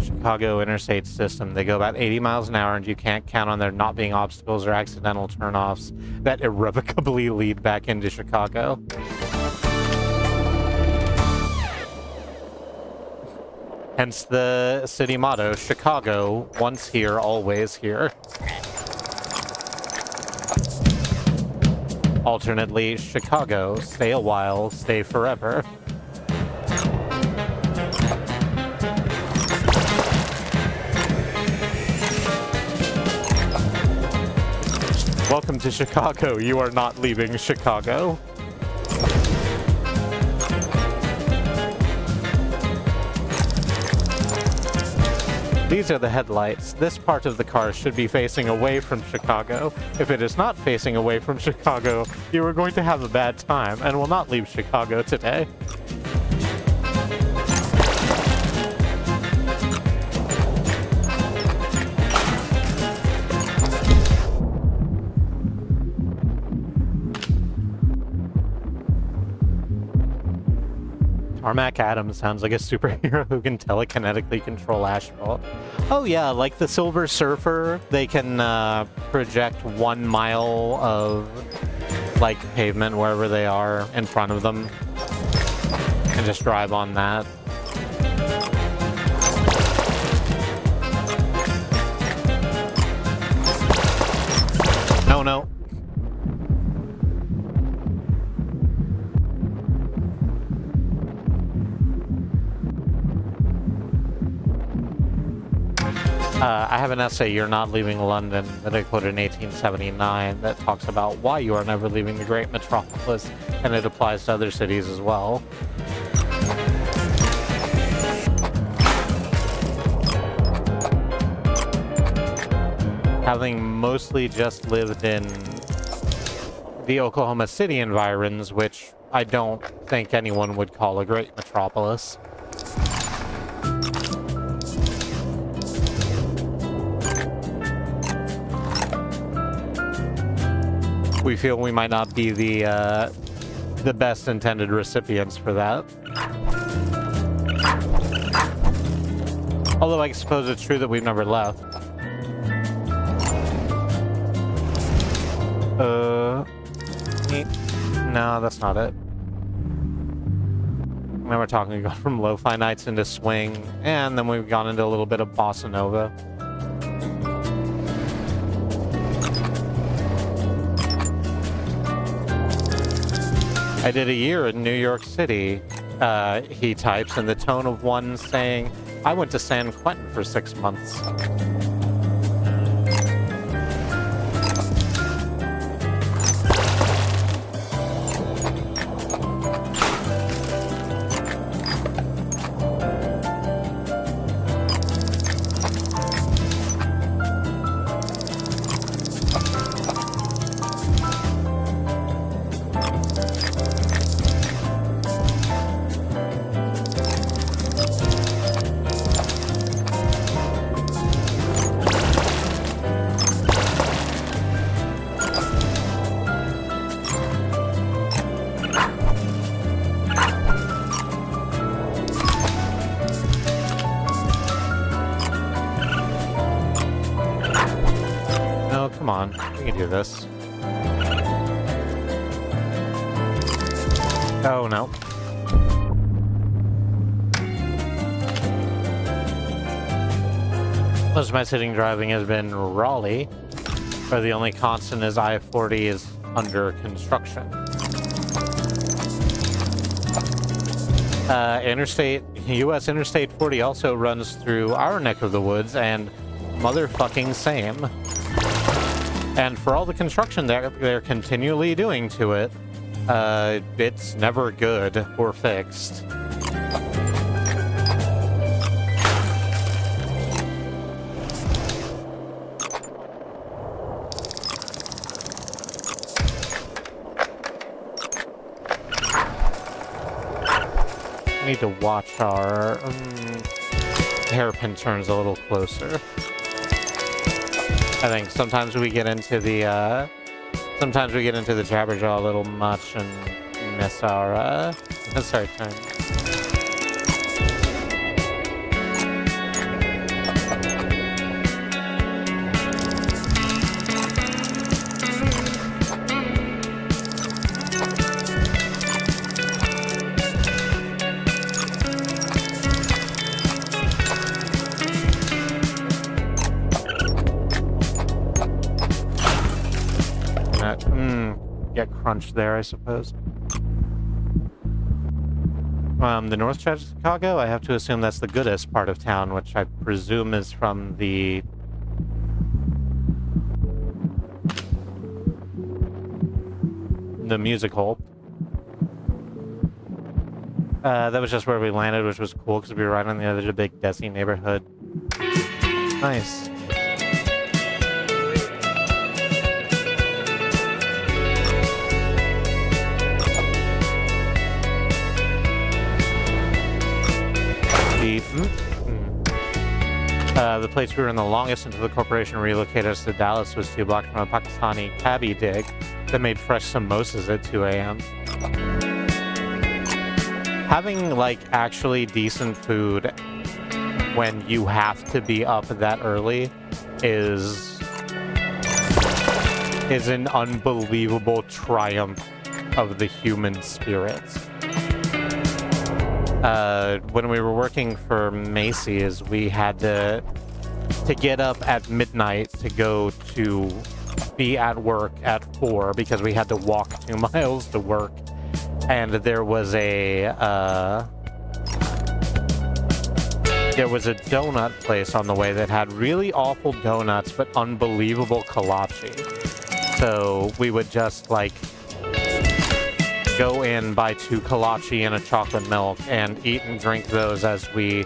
Speaker 1: Chicago interstate system. They go about 80 miles an hour, and you can't count on there not being obstacles or accidental turnoffs that irrevocably lead back into Chicago. Hence the city motto, Chicago, once here, always here. Alternately, Chicago, stay a while, stay forever. welcome to Chicago. You are not leaving Chicago. These are the headlights. This part of the car should be facing away from Chicago. If it is not facing away from Chicago, you are going to have a bad time and will not leave Chicago today. Tarmac Adams sounds like a superhero who can telekinetically control asphalt. Oh yeah, like the Silver Surfer, they can project 1 mile of like pavement wherever they are in front of them and just drive on that. No, no. I have an essay, You're Not Leaving London, that I quoted in 1879 that talks about why you are never leaving the great metropolis, and it applies to other cities as well. Having mostly just lived in the Oklahoma City environs, which I don't think anyone would call a great metropolis. We feel we might not be the best intended recipients for that. Although I suppose it's true that we've never left. No, that's not it. Now we're talking about from lo-fi nights into swing, and then we've gone into a little bit of bossa nova. I did a year in New York City, he types, in the tone of one saying, I went to San Quentin for 6 months. Come on, we can do this. Oh, no. Most of my sitting driving has been Raleigh, where the only constant is I-40 is under construction. US Interstate 40 also runs through our neck of the woods, and motherfucking same. And for all the construction they're continually doing to it, it's never good or fixed. We need to watch our hairpin turns a little closer. I think sometimes we get into the jabberjaw a little much and miss our turn. Get crunched there, I suppose. The north stretch of Chicago, I have to assume that's the goodest part of town, which I presume is from the the music hole. That was just where we landed, which was cool because we were right on the edge of the big Desi neighborhood. Nice. The place we were in the longest until the corporation relocated us to Dallas was 2 blocks from a Pakistani cabbie dig that made fresh samosas at 2 a.m. Having, like, actually decent food when you have to be up that early is an unbelievable triumph of the human spirit. When we were working for Macy's, we had to get up at midnight to go to be at work at 4 because we had to walk 2 miles to work. And there was a donut place on the way that had really awful donuts but unbelievable kolache. So we would just, like, go in, buy 2 kolache and a chocolate milk, and eat and drink those as we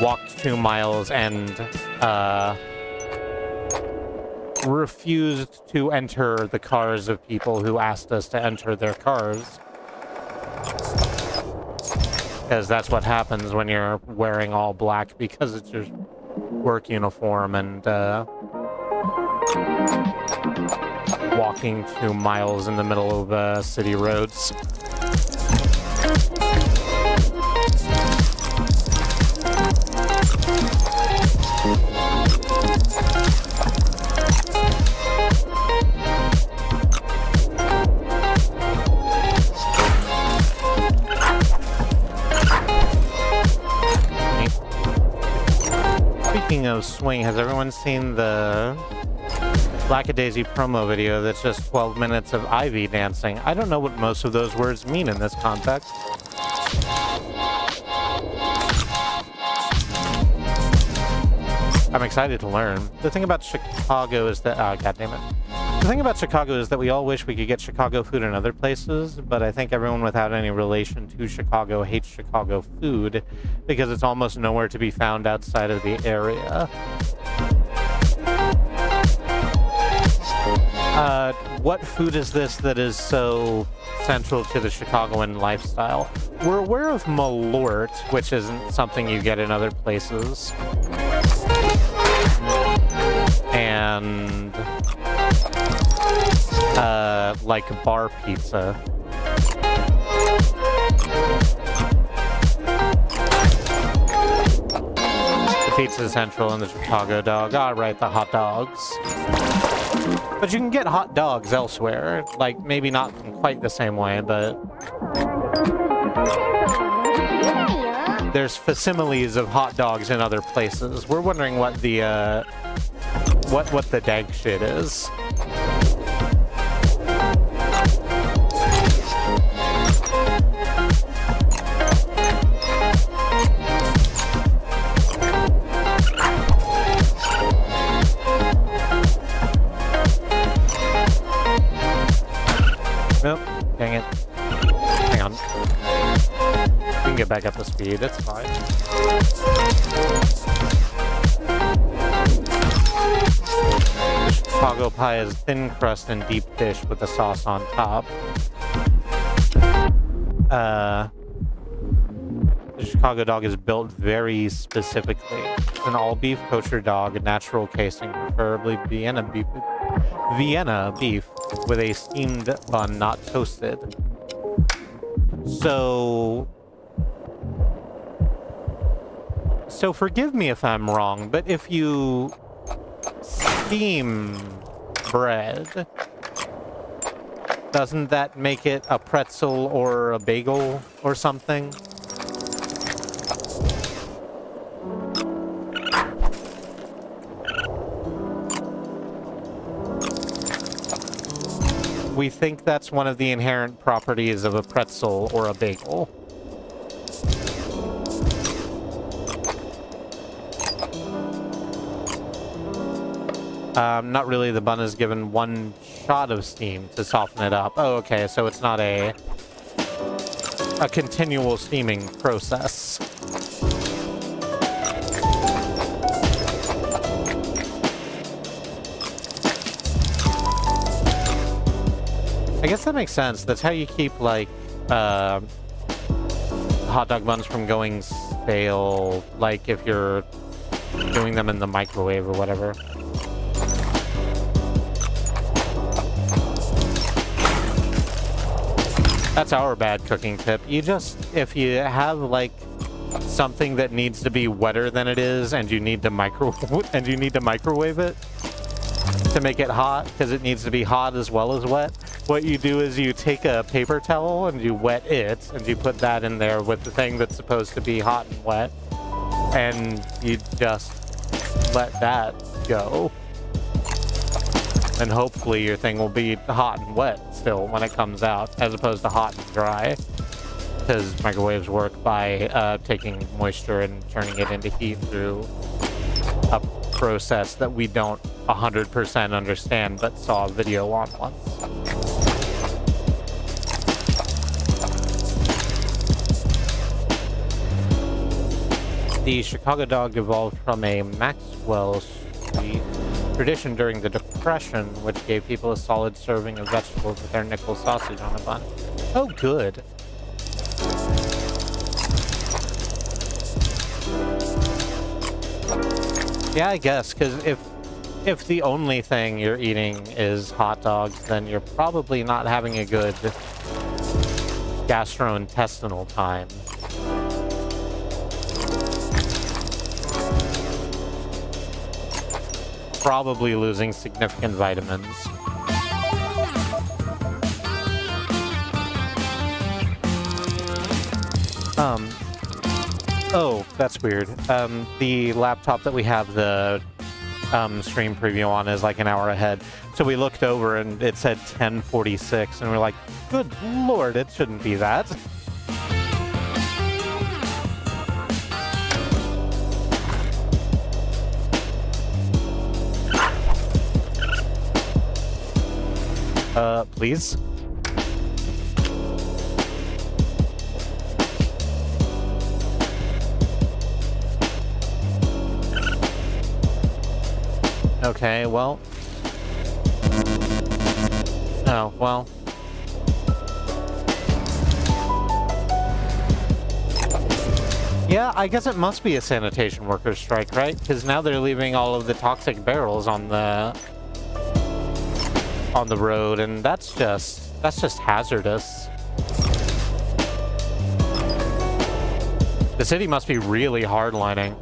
Speaker 1: walked 2 miles and refused to enter the cars of people who asked us to enter their cars. Because that's what happens when you're wearing all black, because it's your work uniform and walking 2 miles in the middle of city roads. Speaking of swing, has everyone seen the Lackadaisy promo video that's just 12 minutes of Ivy dancing? I don't know what most of those words mean in this context. I'm excited to learn. The thing about Chicago is that... Oh, goddammit. The thing about Chicago is that we all wish we could get Chicago food in other places, but I think everyone without any relation to Chicago hates Chicago food because it's almost nowhere to be found outside of the area. What food is this that is so central to the Chicagoan lifestyle? We're aware of Malort, which isn't something you get in other places. And like bar pizza. The pizza central and the Chicago dog. All right, the hot dogs. But you can get hot dogs elsewhere. Like, maybe not in quite the same way, but there's facsimiles of hot dogs in other places. We're wondering what the what the dag shit is. Nope. Dang it. Hang on. We can get back up to speed. It's fine. The Chicago pie is thin crust and deep dish with the sauce on top. The Chicago dog is built very specifically. It's an all-beef kosher dog, a natural casing, preferably Vienna beef with a steamed bun, not toasted. So forgive me if I'm wrong, but if you steam bread, doesn't that make it a pretzel or a bagel or something? We think that's one of the inherent properties of a pretzel or a bagel. Not really. The bun is given one shot of steam to soften it up. Oh, okay. So it's not a continual steaming process. I guess that makes sense. That's how you keep, like, hot dog buns from going stale, like if you're doing them in the microwave or whatever. That's our bad cooking tip. You just, if you have, like, something that needs to be wetter than it is and you need to microwave it to make it hot, because it needs to be hot as well as wet, what you do is you take a paper towel and you wet it, and you put that in there with the thing that's supposed to be hot and wet, and you just let that go. And hopefully your thing will be hot and wet still when it comes out, as opposed to hot and dry. Because microwaves work by taking moisture and turning it into heat through a process that we don't 100% understand, but saw a video on once. The Chicago dog evolved from a Maxwell Street tradition during the Depression, which gave people a solid serving of vegetables with their nickel sausage on a bun. Oh, good. Yeah, I guess, because if the only thing you're eating is hot dogs, then you're probably not having a good gastrointestinal time. Probably losing significant vitamins. Oh, that's weird. The laptop that we have the stream preview on is like an hour ahead. So we looked over and it said 10:46 and we're like, good lord, it shouldn't be that. Please? Okay, well. Oh, well. Yeah, I guess it must be a sanitation workers' strike, right? Because now they're leaving all of the toxic barrels on the road, and that's just hazardous. The city must be really hardlining.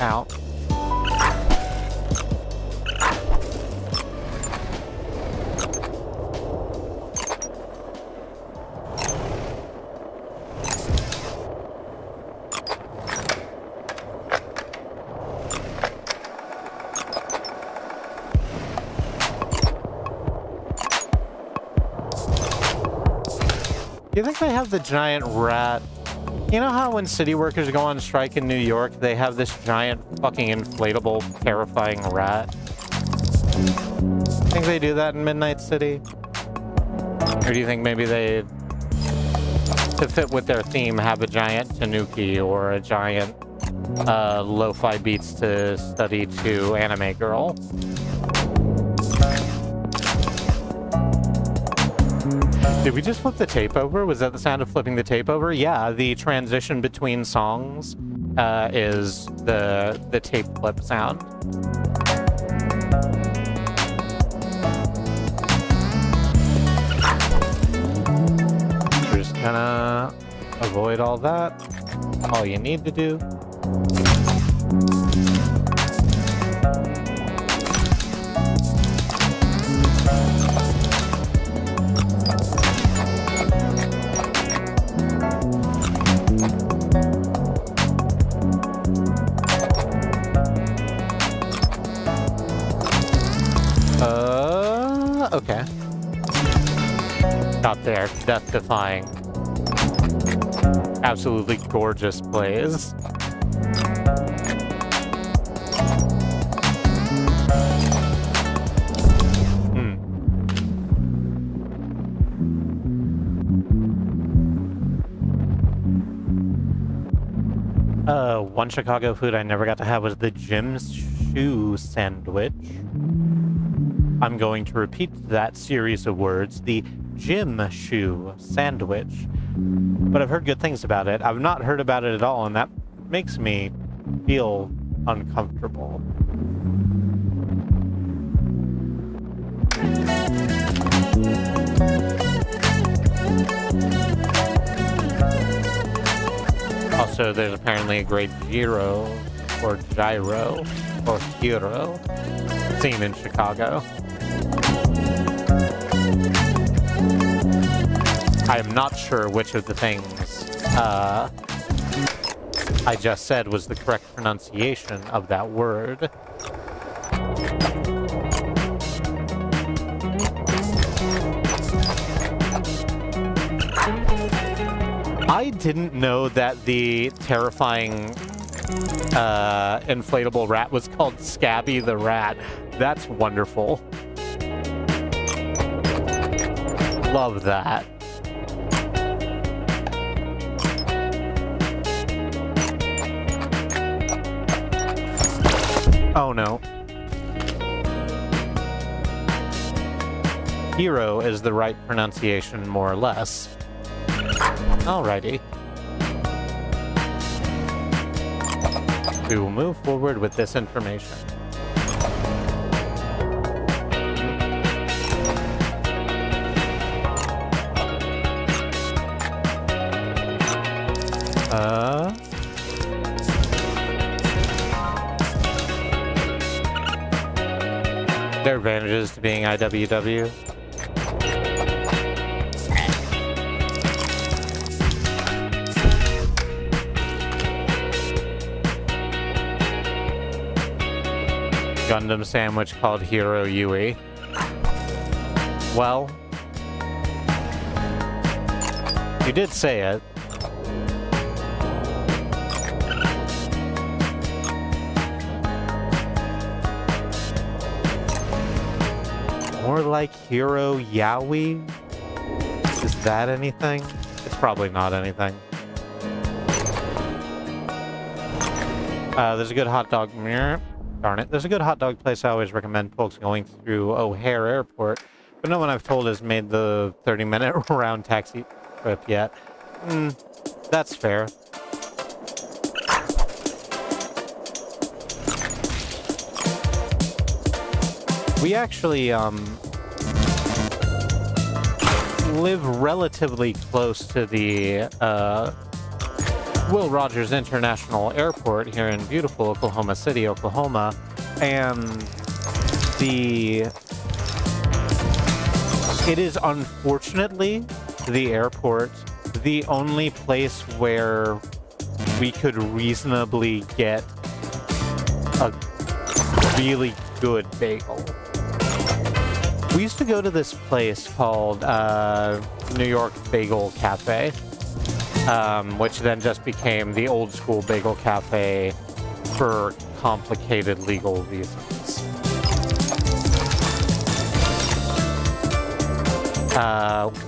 Speaker 1: Ow. You think they have the giant rat? You know how when city workers go on strike in New York, they have this giant fucking inflatable, terrifying rat? Think they do that in Midnight City? Or do you think maybe they, to fit with their theme, have a giant Tanuki or a giant lo-fi beats to study to anime girl? Did we just flip the tape over? Was that the sound of flipping the tape over? Yeah, the transition between songs is the tape flip sound. We're just gonna avoid all that. All you need to do. Okay. Not there. Death-defying. Absolutely gorgeous plays. One Chicago food I never got to have was the Jim Shoe sandwich. I'm going to repeat that series of words, the Jim Shoe sandwich. But I've heard good things about it. I've not heard about it at all, and that makes me feel uncomfortable. Also, there's apparently a great gyro or hero scene in Chicago. I am not sure which of the things I just said was the correct pronunciation of that word. I didn't know that the terrifying inflatable rat was called Scabby the Rat. That's wonderful. Love that. Oh no. Hero is the right pronunciation, more or less. Alrighty. We will move forward with this information. There are advantages to being IWW. Gundam sandwich called Hero Yui. Well, you did say it. More like Hero Yaoi? Is that anything? It's probably not anything. There's a good hot dog. Darn it. There's a good hot dog place I always recommend folks going through O'Hare Airport, but no one I've told has made the 30-minute round taxi trip yet. That's fair. We actually, live relatively close to the, Will Rogers International Airport here in beautiful Oklahoma City, Oklahoma, and it is unfortunately the airport, the only place where we could reasonably get a really good bagel. We used to go to this place called New York Bagel Cafe, which then just became the old school bagel cafe for complicated legal reasons.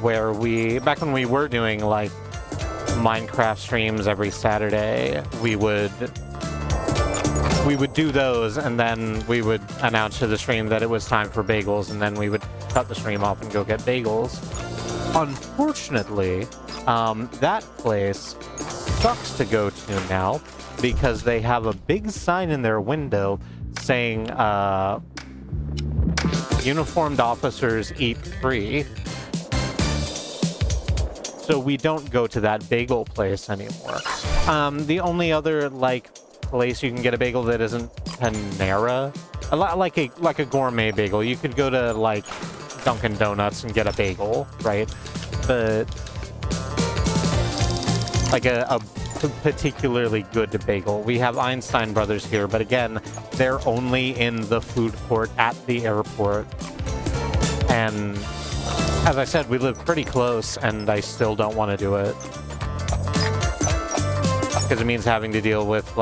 Speaker 1: Where back when we were doing like Minecraft streams every Saturday, we would do those, and then we would announce to the stream that it was time for bagels, and then we would cut the stream off and go get bagels. Unfortunately, that place sucks to go to now because they have a big sign in their window saying, uniformed officers eat free. So we don't go to that bagel place anymore. The only other, place you can get a bagel that isn't Panera, like a gourmet bagel. You could go to, Dunkin' Donuts and get a bagel, right? But a particularly good bagel. We have Einstein Brothers here, but again, they're only in the food court at the airport. And as I said, we live pretty close, and I still don't want to do it. Because it means having to deal with,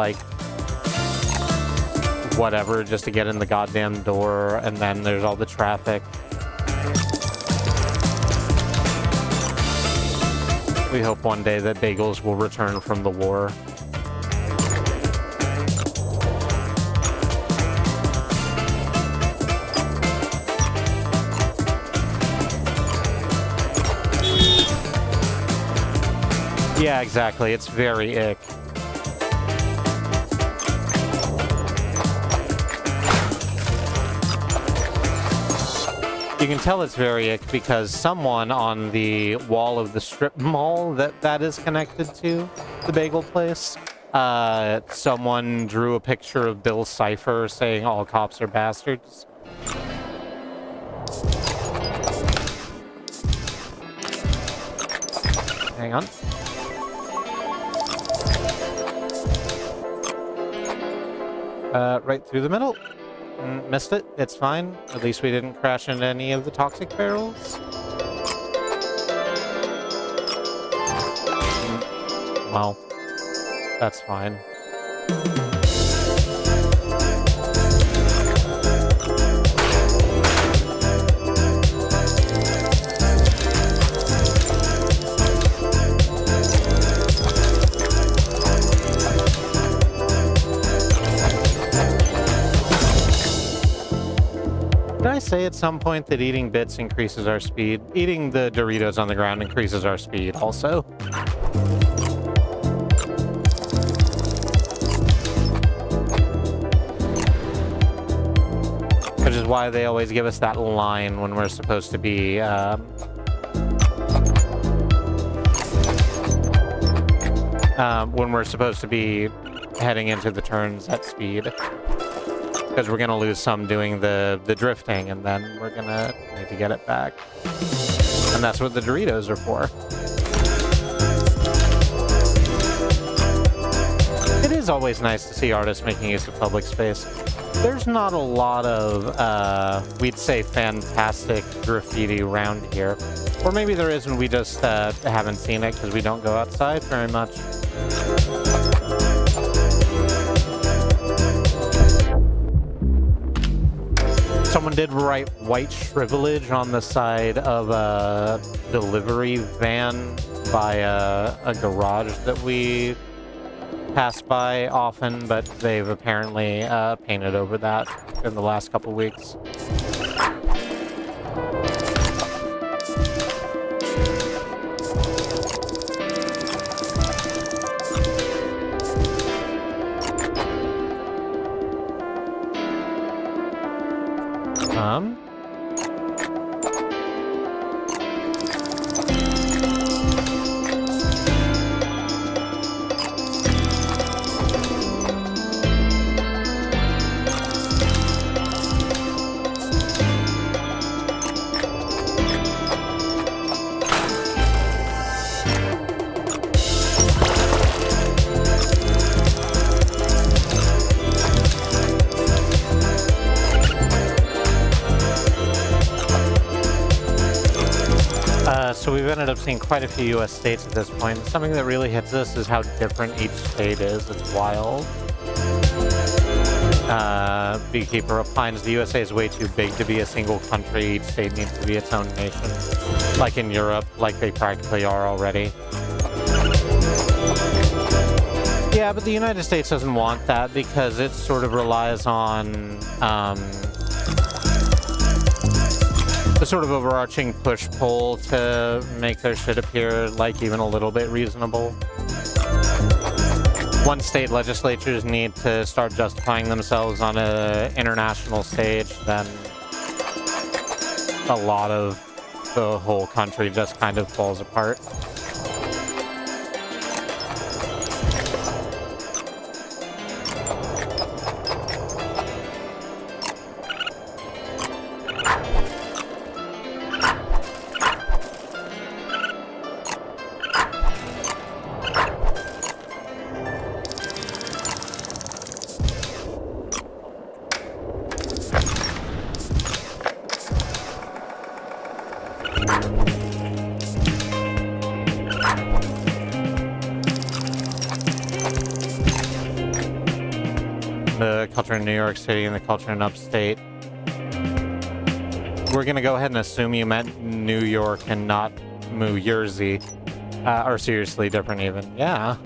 Speaker 1: whatever just to get in the goddamn door, and then there's all the traffic. We hope one day that bagels will return from the war. Yeah, exactly. It's very ick. You can tell it's very ick because someone on the wall of the strip mall that is connected to the bagel place, someone drew a picture of Bill Cipher saying all cops are bastards. Hang on. Right through the middle. Missed it. It's fine. At least we didn't crash into any of the toxic barrels. Well, that's fine. Did I say at some point that eating bits increases our speed? Eating the Doritos on the ground increases our speed also. Which is why they always give us that line when we're supposed to be heading into the turns at speed. Because we're going to lose some doing the drifting, and then we're going to need to get it back. And that's what the Doritos are for. It is always nice to see artists making use of public space. There's not a lot of, we'd say, fantastic graffiti around here. Or maybe there is and we just haven't seen it because we don't go outside very much. Someone did write white shrivelage on the side of a delivery van by a garage that we pass by often, but they've apparently painted over that in the last couple weeks. So we've ended up seeing quite a few U.S. states at this point. Something that really hits us is how different each state is. It's wild. Beekeeper opines the USA is way too big to be a single country. Each state needs to be its own nation. Like in Europe, like they practically are already. Yeah, but the United States doesn't want that because it sort of relies on the sort of overarching push-pull to make their shit appear like even a little bit reasonable. Once state legislatures need to start justifying themselves on an international stage, then a lot of the whole country just kind of falls apart. the culture in New York City and the culture in upstate. We're gonna go ahead and assume you meant New York and not New Jersey. Or seriously different even. Yeah.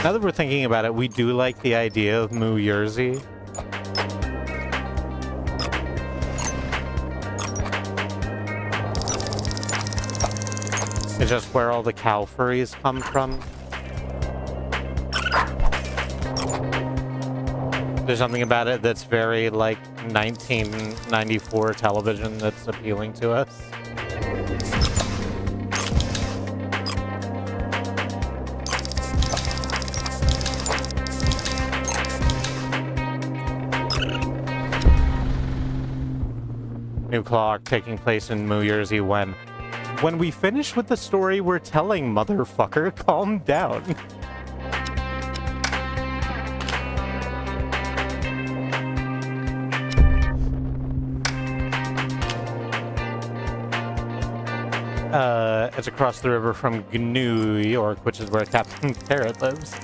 Speaker 1: Now that we're thinking about it, we do like the idea of New Jersey. It's just where all the cow furries come from. There's something about it that's very, like, 1994 television that's appealing to us. New clock taking place in New Jersey when we finish with the story we're telling, motherfucker, calm down. It's across the river from New York, which is where Captain Carrot lives.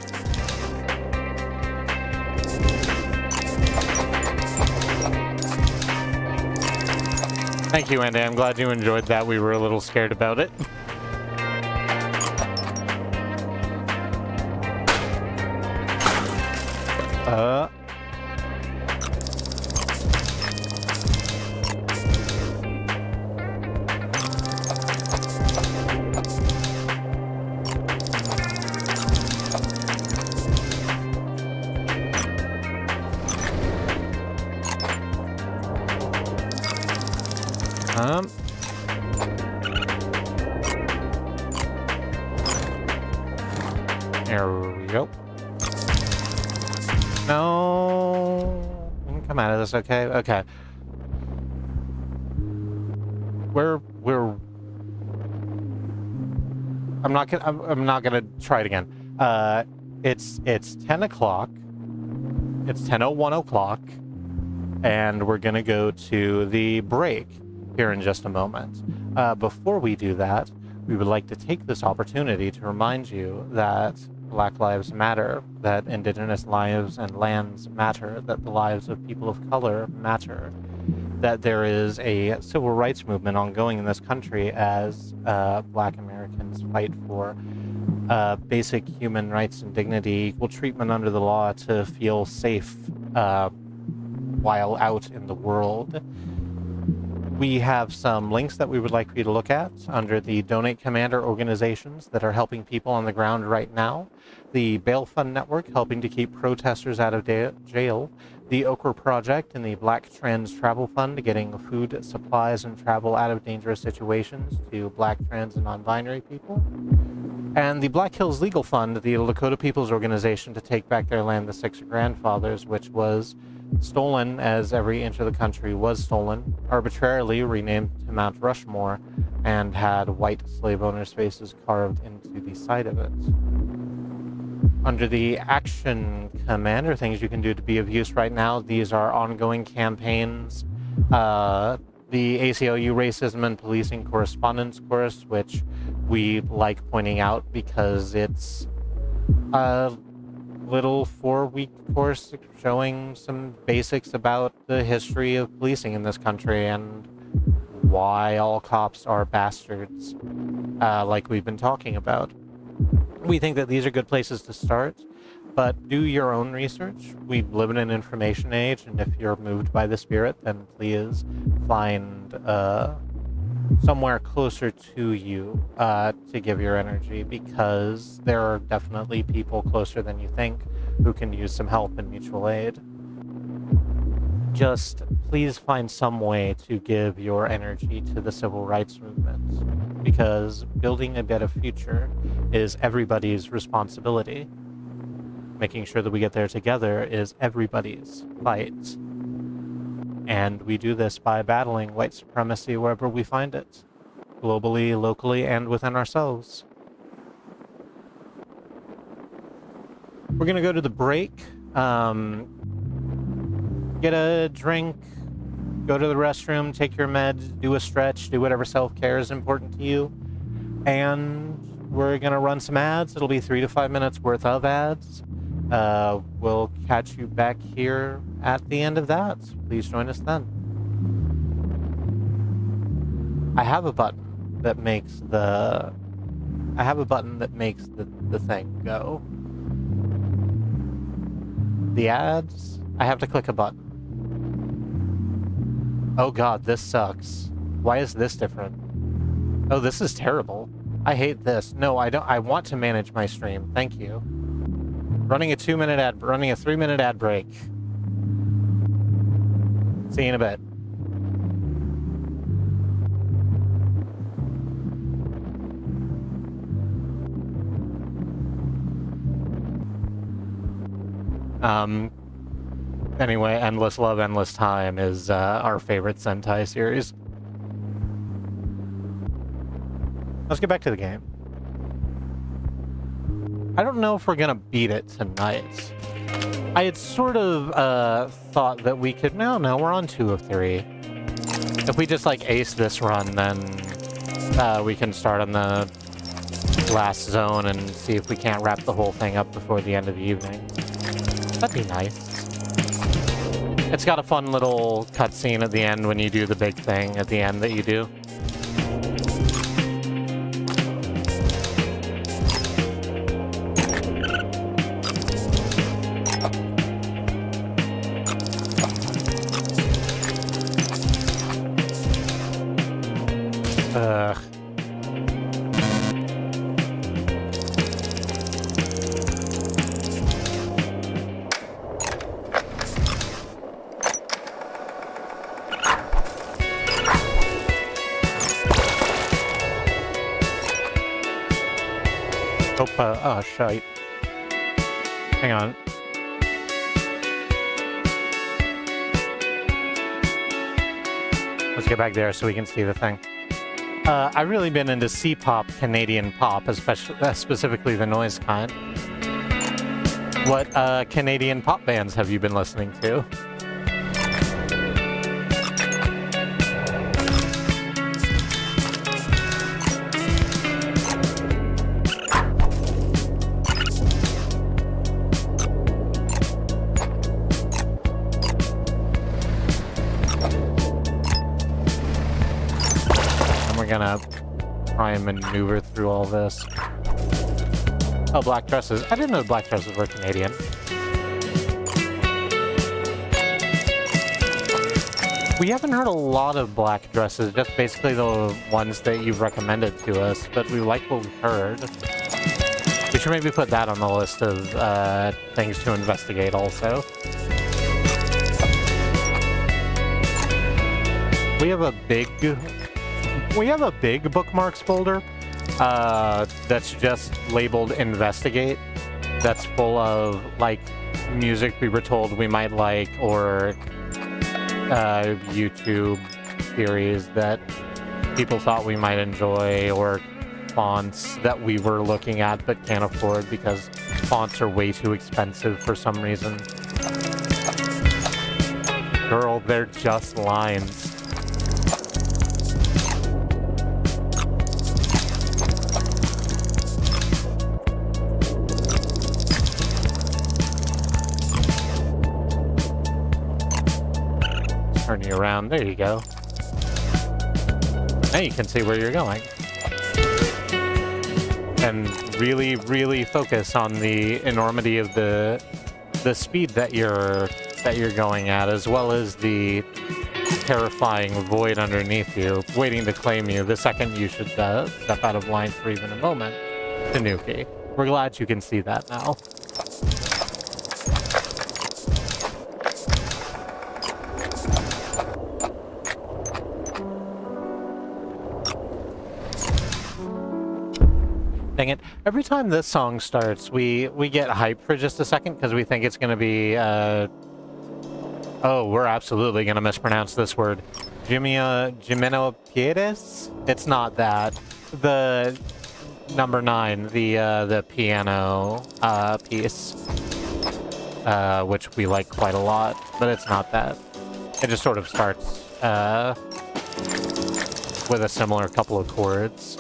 Speaker 1: Thank you, Andy. I'm glad you enjoyed that. We were a little scared about it. There we go. No, we can come out of this, okay? Okay. I'm not gonna try it again. It's 10 o'clock. It's 10:01 o'clock, and we're gonna go to the break here in just a moment. Before we do that, we would like to take this opportunity to remind you that Black Lives Matter, that Indigenous lives and lands matter, that the lives of people of color matter, that there is a civil rights movement ongoing in this country as Black Americans fight for basic human rights and dignity, equal treatment under the law, to feel safe while out in the world. We have some links that we would like for you to look at under the Donate Commander organizations that are helping people on the ground right now. The Bail Fund Network, helping to keep protesters out of jail. The Okra Project and the Black Trans Travel Fund, getting food, supplies, and travel out of dangerous situations to Black, trans, and non-binary people. And the Black Hills Legal Fund, the Lakota People's Organization to take back their land, the Six Grandfathers, which was stolen, as every inch of the country was stolen, arbitrarily renamed to Mount Rushmore, and had white slave owners' faces carved into the side of it. Under the Action Commander, things you can do to be of use right now, these are ongoing campaigns. The ACLU Racism and Policing Correspondence course, which we like pointing out because it's a little 4-week course showing some basics about the history of policing in this country and why all cops are bastards, like we've been talking about. We think that these are good places to start, but do your own research. We live in an information age, and if you're moved by the spirit, then please find somewhere closer to you to give your energy, because there are definitely people closer than you think who can use some help and mutual aid. Just please find some way to give your energy to the civil rights movement, because building a better future is everybody's responsibility. Making sure that we get there together is everybody's fight. And we do this by battling white supremacy wherever we find it. Globally, locally, and within ourselves. We're gonna go to the break. Get a drink. Go to the restroom, take your meds, do a stretch, do whatever self-care is important to you. And we're going to run some ads. It'll be 3 to 5 minutes worth of ads. We'll catch you back here at the end of that. Please join us then. I have a button that makes the thing go. The ads, I have to click a button. Oh god, this sucks. Why is this different? Oh, this is terrible. I hate this. No, I don't. I want to manage my stream. Thank you. Running a 3-minute ad break. See you in a bit. Anyway, Endless Love, Endless Time is our favorite Sentai series. Let's get back to the game. I don't know if we're gonna beat it tonight. I had sort of thought that we could... No, we're on 2 of 3. If we just like ace this run, then we can start on the last zone and see if we can't wrap the whole thing up before the end of the evening. That'd be nice. It's got a fun little cutscene at the end when you do the big thing at the end that you do. Ugh. Oh, shite. Hang on. Let's get back there so we can see the thing. I've really been into C-pop, Canadian pop, especially specifically the noise kind. What Canadian pop bands have you been listening to? Gonna try and maneuver through all this. Oh, black dresses. I didn't know black dresses were Canadian. We haven't heard a lot of black dresses, just basically the ones that you've recommended to us, but we like what we've heard. We should maybe put that on the list of things to investigate also. We have a big bookmarks folder that's just labeled investigate. That's full of like music we were told we might like, or YouTube series that people thought we might enjoy, or fonts that we were looking at but can't afford because fonts are way too expensive for some reason. Girl, they're just lines. Turn you around. There you go. Now you can see where you're going. And really, really focus on the enormity of the speed that you're going at, as well as the terrifying void underneath you, waiting to claim you the second you should step out of line for even a moment. Tanuki. We're glad you can see that now. Dang it. Every time this song starts, we get hyped for just a second because we think it's going to be Oh, we're absolutely gonna mispronounce this word. Gimenopides? It's not that. The number 9, the piano piece, which we like quite a lot, but it's not that. It just sort of starts with a similar couple of chords.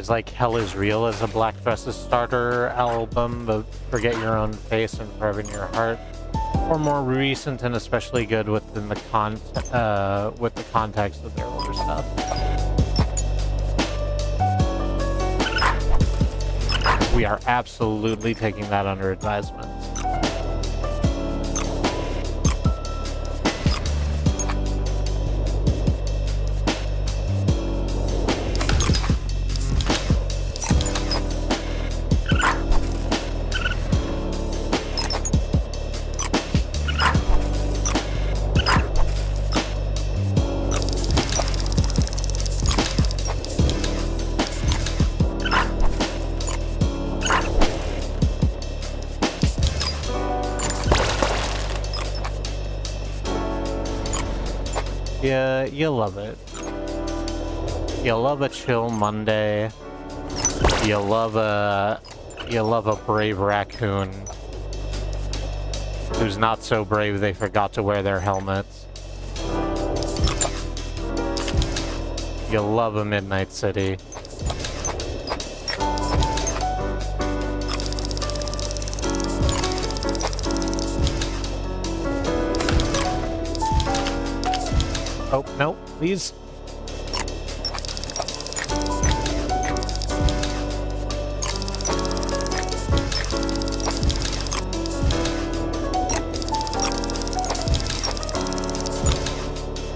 Speaker 1: Like Hell Is Real as a Black Dresses starter album, but Forget Your Own Face and Forever in Your Heart, or more recent and especially good within the with the context of their older stuff. We are absolutely taking that under advisement. Yeah, you love it. You love a chill Monday. You love a brave raccoon who's not so brave they forgot to wear their helmets. You love a midnight city. Oh, no, please.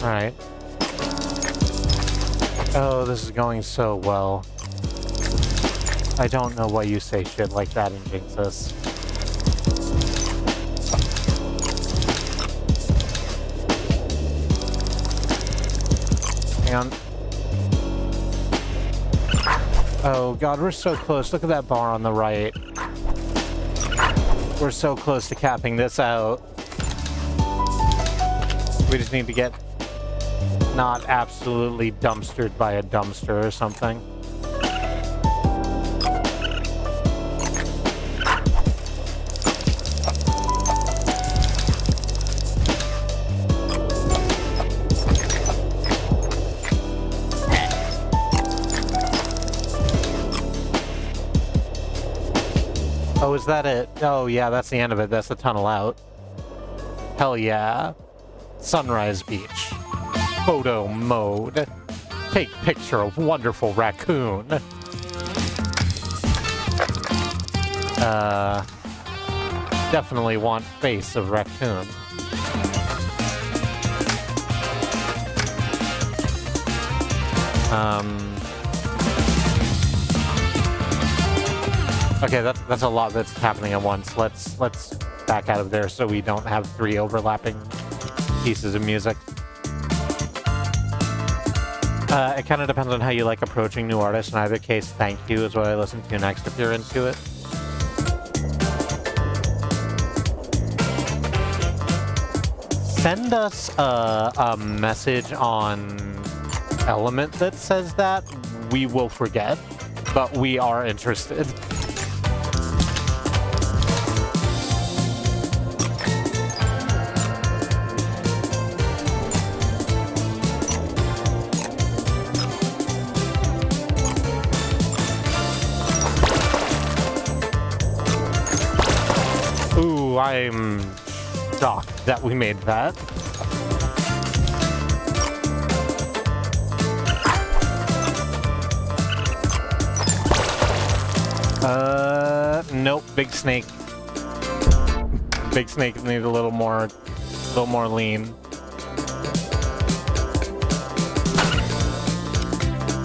Speaker 1: Alright. Oh, this is going so well. I don't know why you say shit like that and jinx us. Hang on. Oh god, we're so close. Look at that bar on the right. We're so close to capping this out. We just need to get not absolutely dumpstered by a dumpster or something. Oh, is that it? Oh, yeah, that's the end of it. That's the tunnel out. Hell yeah. Sunrise Beach. Photo mode. Take picture of wonderful raccoon. Definitely want face of raccoon. Okay, that's a lot that's happening at once. Let's back out of there so we don't have 3 overlapping pieces of music. It kind of depends on how you like approaching new artists. In either case, Thank You is what I listen to next if you're into it. Send us a message on Element that says that. We will forget, but we are interested. I'm shocked that we made that. Nope, big snake. big snakes need a little more lean.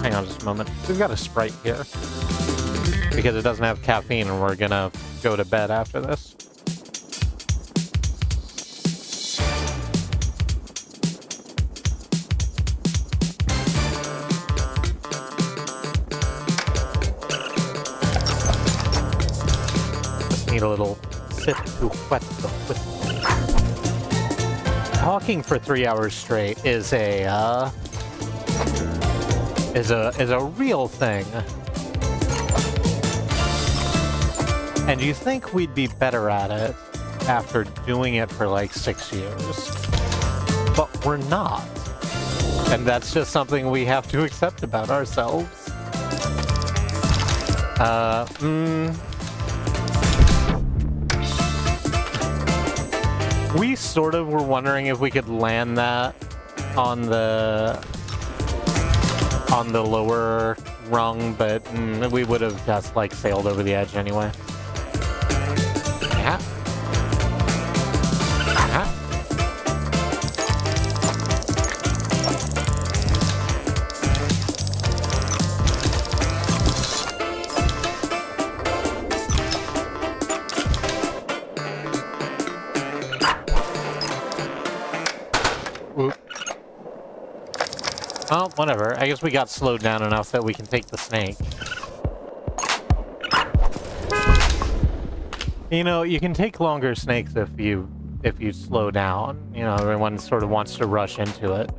Speaker 1: Hang on just a moment. We've got a Sprite here because it doesn't have caffeine, and we're gonna go to bed after this. Need a little sip to wet the whistle. Talking for 3 hours straight is a real thing. And you think we'd be better at it after doing it for like 6 years. But we're not. And that's just something we have to accept about ourselves. We sort of were wondering if we could land that on the lower rung, but we would have just like sailed over the edge anyway. Yeah. Well, whatever. I guess we got slowed down enough that we can take the snake. You know, you can take longer snakes if you slow down. You know, everyone sort of wants to rush into it.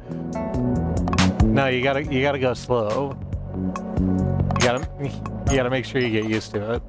Speaker 1: No, you gotta go slow. You gotta make sure you get used to it.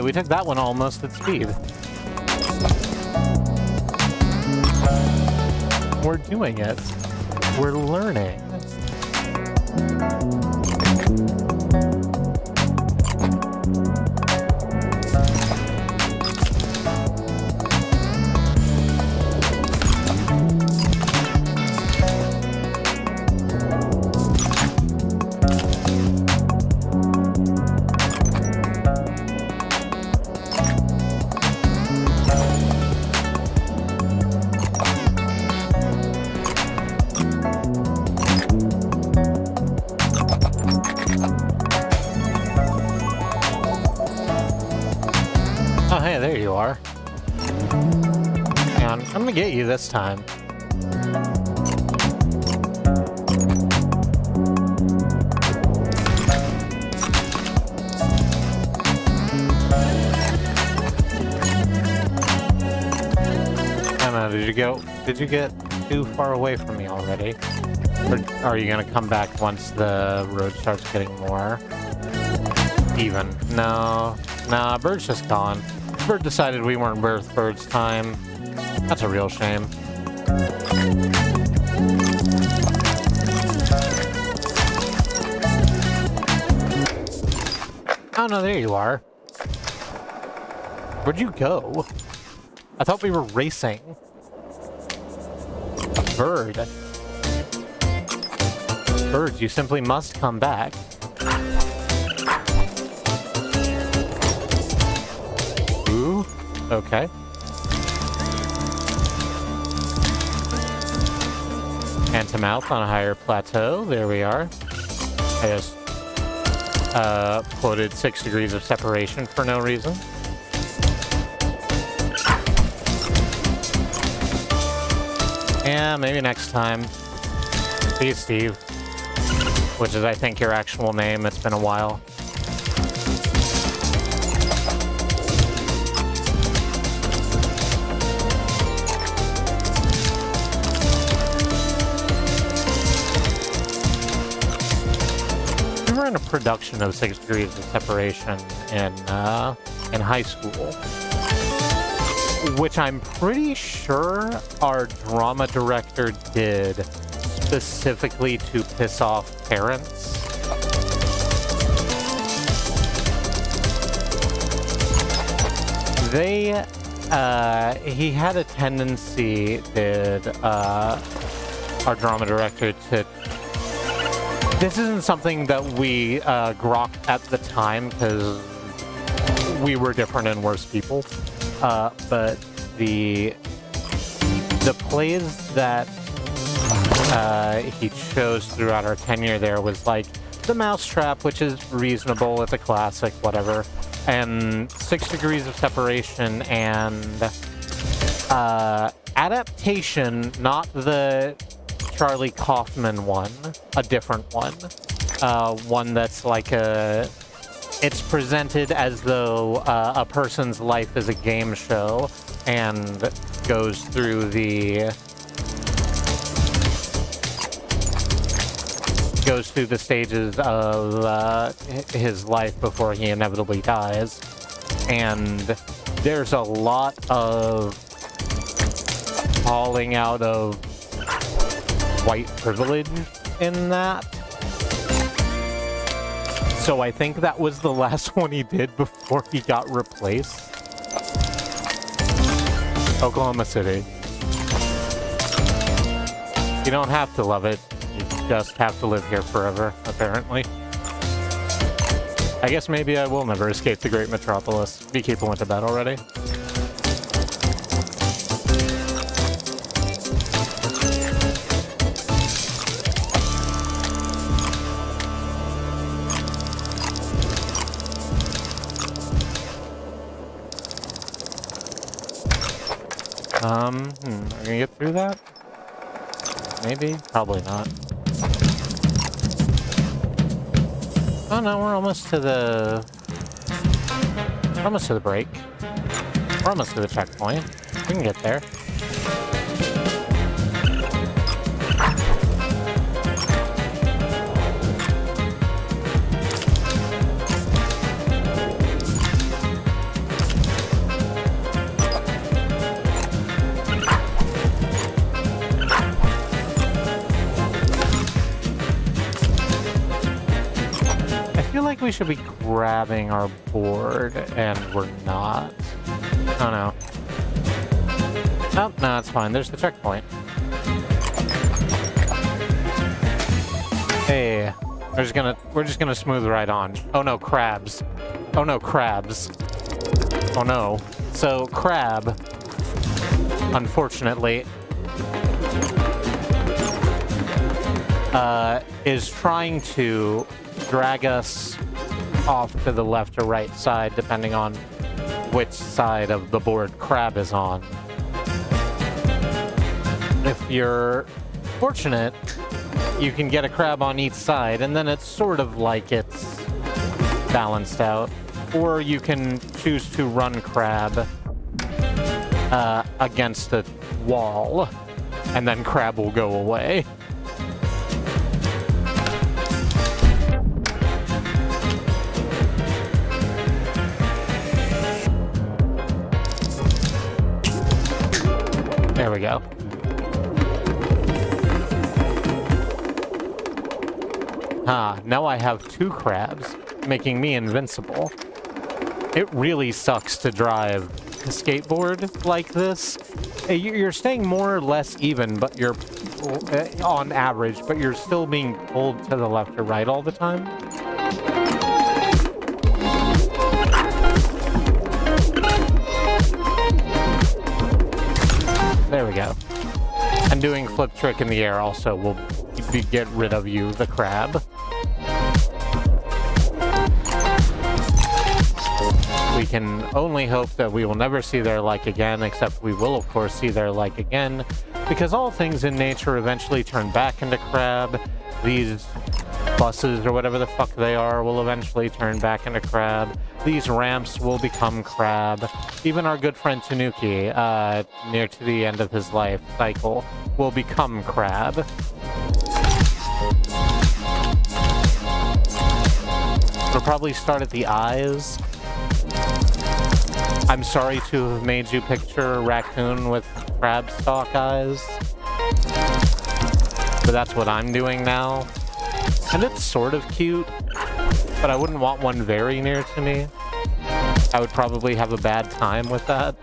Speaker 1: We took that one almost at speed. We're doing it. We're learning. I'm gonna get you this time. I don't know, did you get too far away from me already? Or are you gonna come back once the road starts getting more even? No, Bird's just gone. Bird decided we weren't worth Bird's time. That's a real shame. Oh no, there you are. Where'd you go? I thought we were racing. Bird. Bird, you simply must come back. Ooh, okay. Hand to mouth on a higher plateau. There we are. I just quoted 6 degrees of separation for no reason. Yeah, maybe next time. See you, Steve. Which is, I think, your actual name. It's been a while. in a production of 6 Degrees of Separation in high school, which I'm pretty sure our drama director did specifically to piss off parents. He had a tendency, our drama director, to... This isn't something that we grokked at the time, because we were different and worse people. But the plays that he chose throughout our tenure there was like The Mousetrap, which is reasonable, it's a classic, whatever, and 6 Degrees of Separation, and adaptation, not the Charlie Kaufman one, a different one. One that's like it's presented as though a person's life is a game show and goes through the stages of his life before he inevitably dies. And there's a lot of falling out of white privilege in that. So I think that was the last one he did before he got replaced. Oklahoma City. You don't have to love it. You just have to live here forever, apparently. I guess maybe I will never escape the great metropolis. Beekeeper went to bed already. Are we gonna get through that? Maybe? Probably not. Oh no, we're almost to the... We're almost to the break. We're almost to the checkpoint. We can get there. We should be grabbing our board, and we're not. Oh no. Oh, no, it's fine. There's the checkpoint. Hey, we're just gonna smooth right on. Oh no, crabs. Oh no, crabs. Oh no. So, crab, unfortunately, is trying to drag us off to the left or right side, depending on which side of the board crab is on. If you're fortunate, you can get a crab on each side, and then it's sort of like it's balanced out. Or you can choose to run crab against a wall, and then crab will go away. There we go. Now I have 2 crabs, making me invincible. It really sucks to drive a skateboard like this. You're staying more or less even, but you're on average, but you're still being pulled to the left or right all the time. There we go. And doing flip trick in the air also will get rid of you, the crab. We can only hope that we will never see their like again, except we will of course see their like again, because all things in nature eventually turn back into crab. These buses, or whatever the fuck they are, will eventually turn back into crab. These ramps will become crab. Even our good friend Tanuki, near to the end of his life cycle, will become crab. We'll probably start at the eyes. I'm sorry to have made you picture a raccoon with crab stalk eyes. But that's what I'm doing now. And it's sort of cute, but I wouldn't want one very near to me. I would probably have a bad time with that.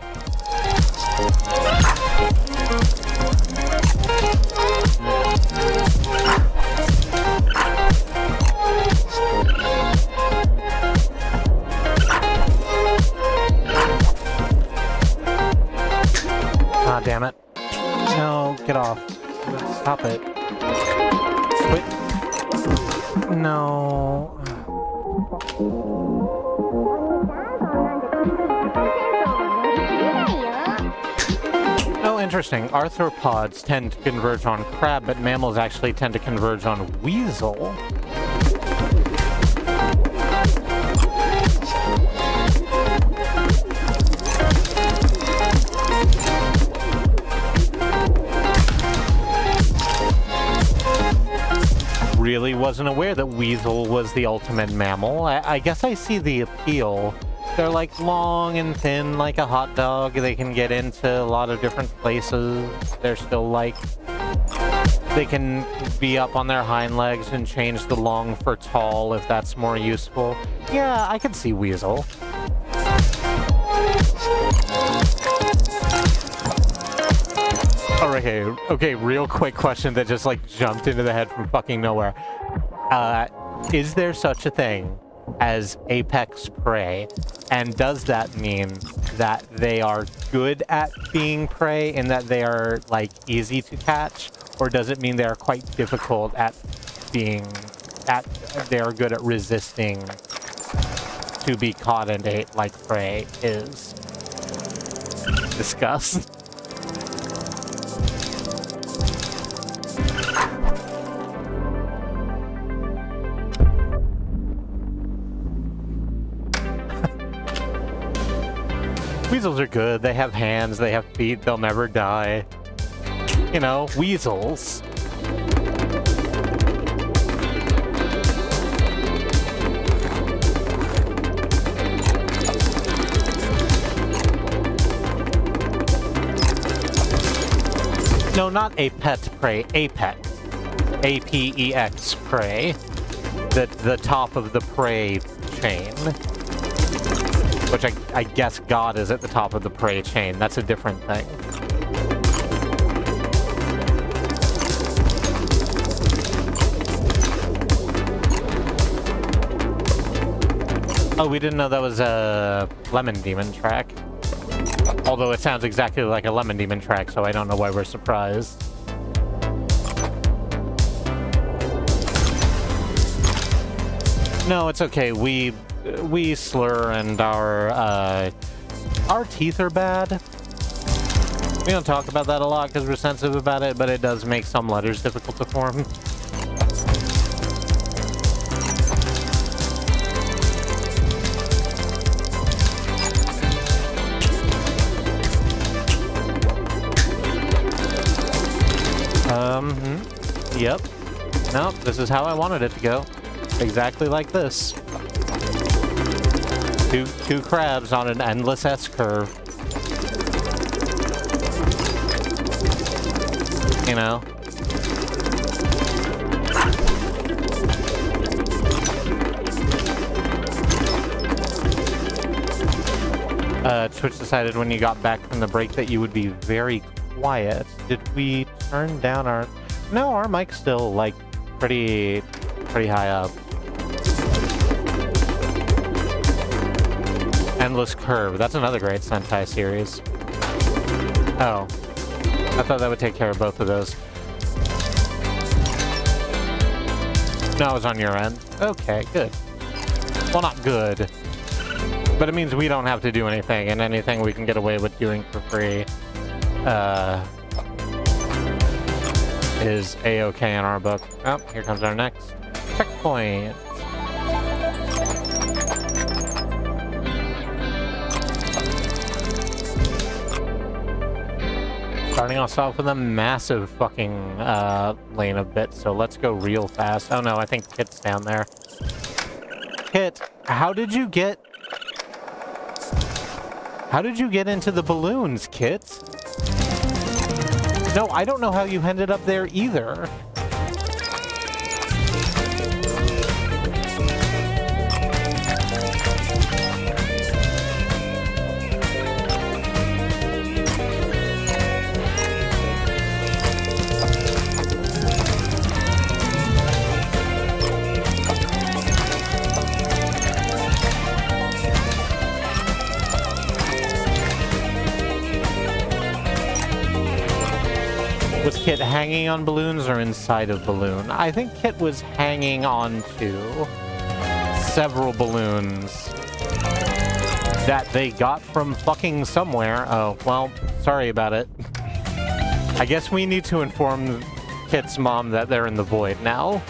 Speaker 1: Ah, damn it. No, get off. Stop it. Quit. No. Oh, interesting. Arthropods tend to converge on crab, but mammals actually tend to converge on weasel. Really wasn't aware that weasel was the ultimate mammal. I guess I see the appeal. They're like long and thin like a hot dog. They can get into a lot of different places. They're still like... They can be up on their hind legs and change the long for tall if that's more useful. Yeah, I could see weasel. Okay, real quick question that just like jumped into the head from fucking nowhere. Is there such a thing as apex prey? And does that mean that they are good at being prey and that they are like easy to catch? Or does it mean they are quite difficult at being, they are good at resisting to be caught and ate like prey is? Discuss. Weasels are good. They have hands, they have feet, they'll never die. You know, weasels. No, not a pet prey, apex. A-P-E-X prey. The top of the prey chain. Which I guess God is at the top of the prey chain. That's a different thing. Oh, we didn't know that was a Lemon Demon track. Although it sounds exactly like a Lemon Demon track, so I don't know why we're surprised. No, it's okay. We slur and our teeth are bad. We don't talk about that a lot because we're sensitive about it, but it does make some letters difficult to form. Yep. Nope, this is how I wanted it to go. Exactly like this. Two crabs on an endless S-curve. You know? Twitch decided when you got back from the break that you would be very quiet. Did we turn down our... No, our mic's still, like, pretty high up. Endless Curve. That's another great Sentai series. Oh. I thought that would take care of both of those. No, it was on your end. Okay, good. Well, not good. But it means we don't have to do anything, and anything we can get away with doing for free is A-okay in our book. Oh, here comes our next checkpoint. Starting us off with a massive fucking lane of bits, so let's go real fast. Oh no, I think Kit's down there. Kit, how did you get into the balloons, Kit? No, I don't know how you ended up there either. Was Kit hanging on balloons or inside of balloon? I think Kit was hanging on to several balloons that they got from fucking somewhere. Oh, well, sorry about it. I guess we need to inform Kit's mom that they're in the void now.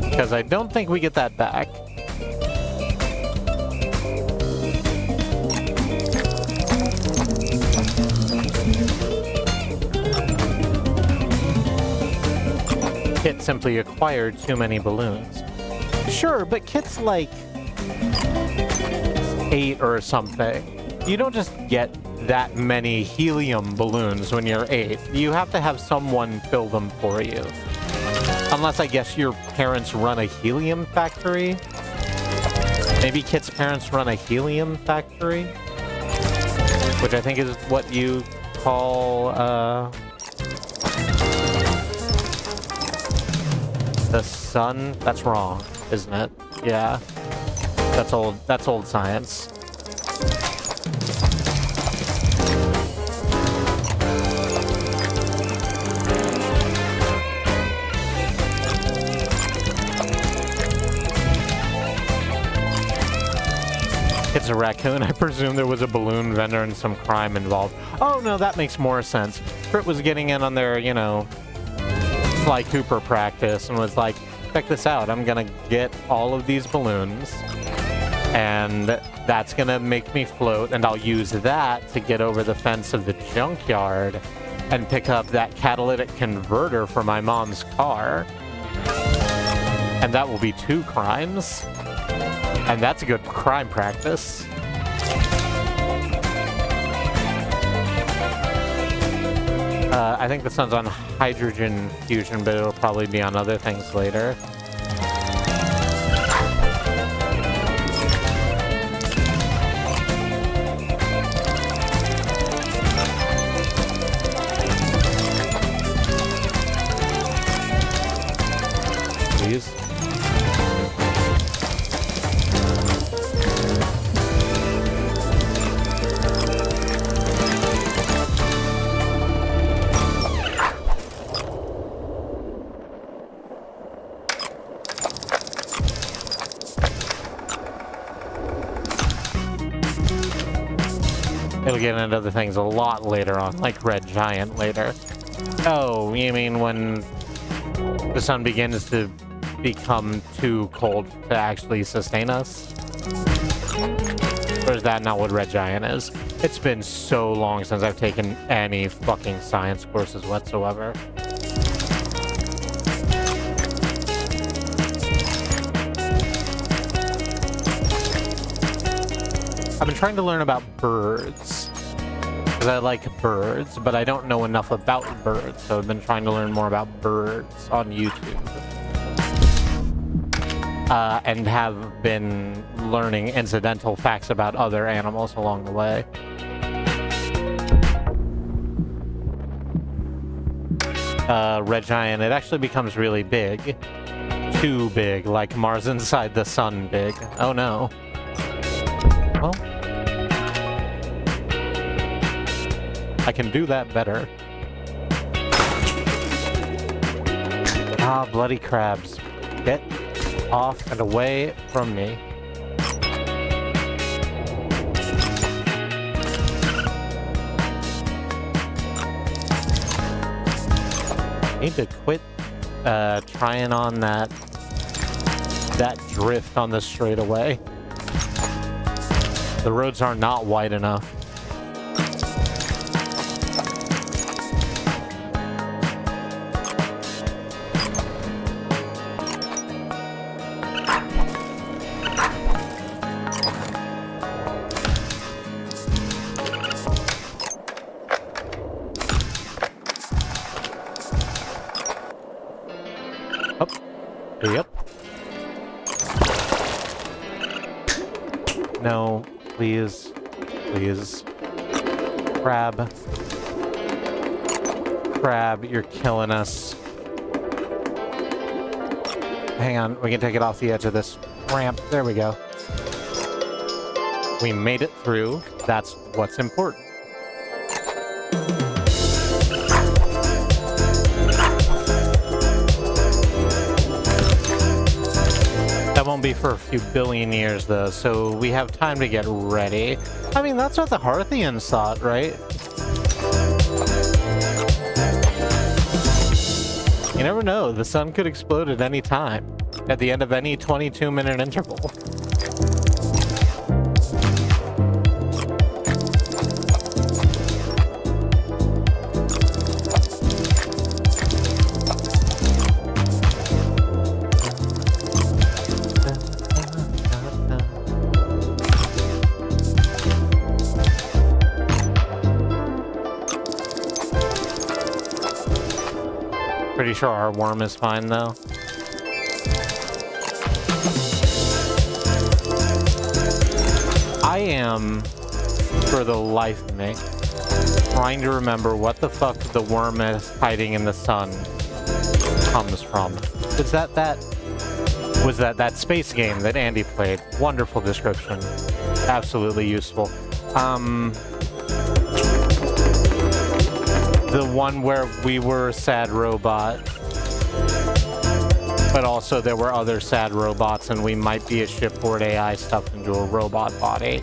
Speaker 1: Because I don't think we get that back. Kit simply acquired too many balloons. Sure, but Kit's like 8 or something. You don't just get that many helium balloons when you're 8. You have to have someone fill them for you. Unless I guess your parents run a helium factory. Maybe Kit's parents run a helium factory? Which I think is what you call, the sun? That's wrong, isn't it? Yeah. That's old science. It's a raccoon. I presume there was a balloon vendor and some crime involved. Oh no, that makes more sense. Kurt was getting in on their, you know, Sly Cooper practice and was like, check this out, I'm gonna get all of these balloons and that's gonna make me float, and I'll use that to get over the fence of the junkyard and pick up that catalytic converter for my mom's car. And that will be 2 crimes. And that's a good crime practice. I think the sun's on hydrogen fusion, but it'll probably be on other things later. Please. It'll get into other things a lot later on, like Red Giant later. Oh, you mean when the sun begins to become too cold to actually sustain us? Or is that not what Red Giant is? It's been so long since I've taken any fucking science courses whatsoever. I've been trying to learn about birds, because I like birds, but I don't know enough about birds, so I've been trying to learn more about birds on YouTube. And have been learning incidental facts about other animals along the way. Red Giant, it actually becomes really big. Too big, like Mars inside the sun big. Oh no. Well, I can do that better. Ah, bloody crabs. Get off and away from me. Need to quit trying on that drift on the straightaway. The roads are not wide enough. Yep. No, please. Please. Crab. Crab, you're killing us. Hang on, we can take it off the edge of this ramp. There we go. We made it through. That's what's important. That won't be for a few billion years, though, so we have time to get ready. I mean, that's what the Harthians thought, right? You never know. The sun could explode at any time, at the end of any 22-minute interval. Pretty sure our worm is fine, though. I am, for the life of me, trying to remember what the fuck the worm is hiding in the sun comes from. Was that space game that Andy played? Wonderful description. Absolutely useful. The one where we were a sad robot, but also there were other sad robots, and we might be a shipboard AI stuffed into a robot body.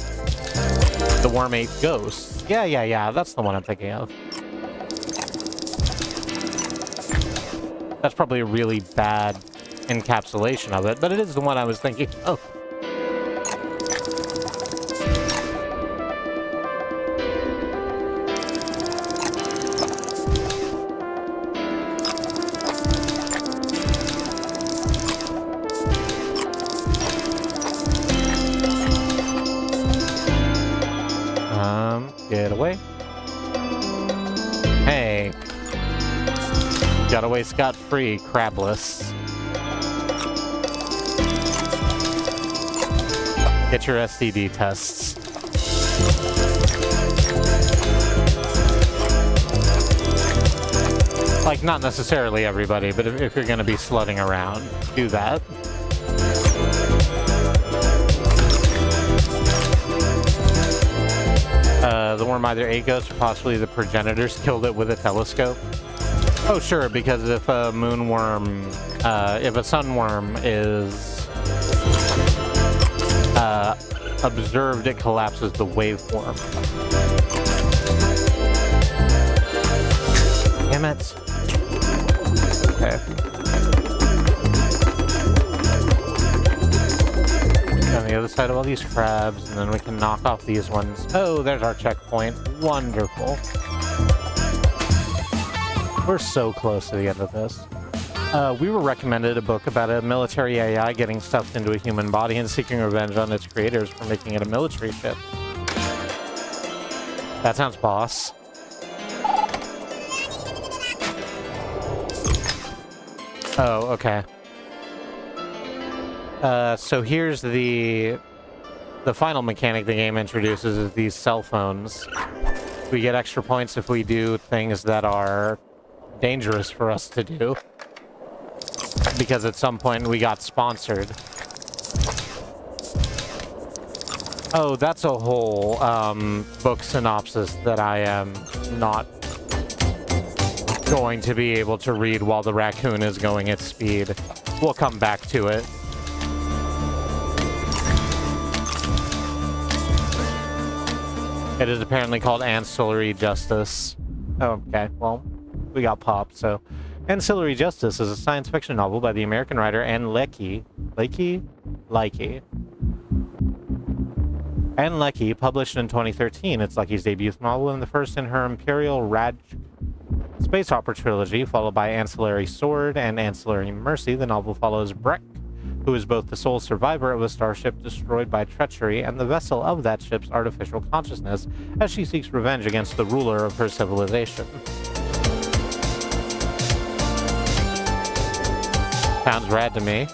Speaker 1: The worm ate ghosts. Yeah, that's the one I'm thinking of. That's probably a really bad encapsulation of it, but it is the one I was thinking of. Get away. Hey. Got away scot-free, crabless. Get your STD tests. Like, not necessarily everybody, but if you're gonna be slutting around, do that. The worm either ate ghosts or possibly the progenitors killed it with a telescope. Oh, sure, because if a moonworm, if a sunworm is observed, it collapses the waveform. Damn it. Okay. On the other side of all these crabs, and then we can knock off these ones. Oh, there's our checkpoint. Wonderful. We're so close to the end of this. We were recommended a book about a military AI getting stuffed into a human body and seeking revenge on its creators for making it a military ship. That sounds boss. Oh, okay. So here's the final mechanic the game introduces is these cell phones. We get extra points if we do things that are dangerous for us to do. Because at some point we got sponsored. Oh, that's a whole book synopsis that I am not going to be able to read while the raccoon is going at speed. We'll come back to it. It is apparently called Ancillary Justice. Oh, okay, well, we got popped, so. Ancillary Justice is a science fiction novel by the American writer Anne Leckie. Anne Leckie, published in 2013. It's Leckie's debut novel and the first in her Imperial Raj space opera trilogy, followed by Ancillary Sword and Ancillary Mercy. The novel follows Breck, who is both the sole survivor of a starship destroyed by treachery and the vessel of that ship's artificial consciousness, as she seeks revenge against the ruler of her civilization. Sounds rad to me.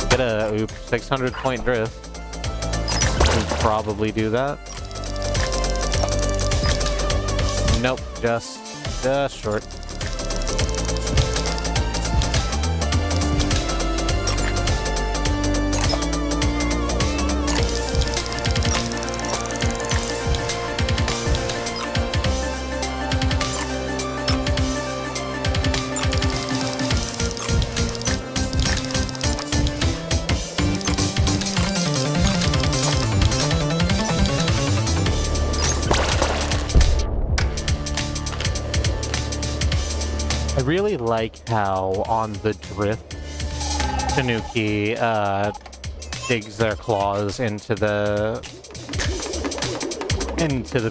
Speaker 1: Get a 600 point drift. We'll probably do that. Nope, just short. I really like how on the drift, Tanuki digs their claws into the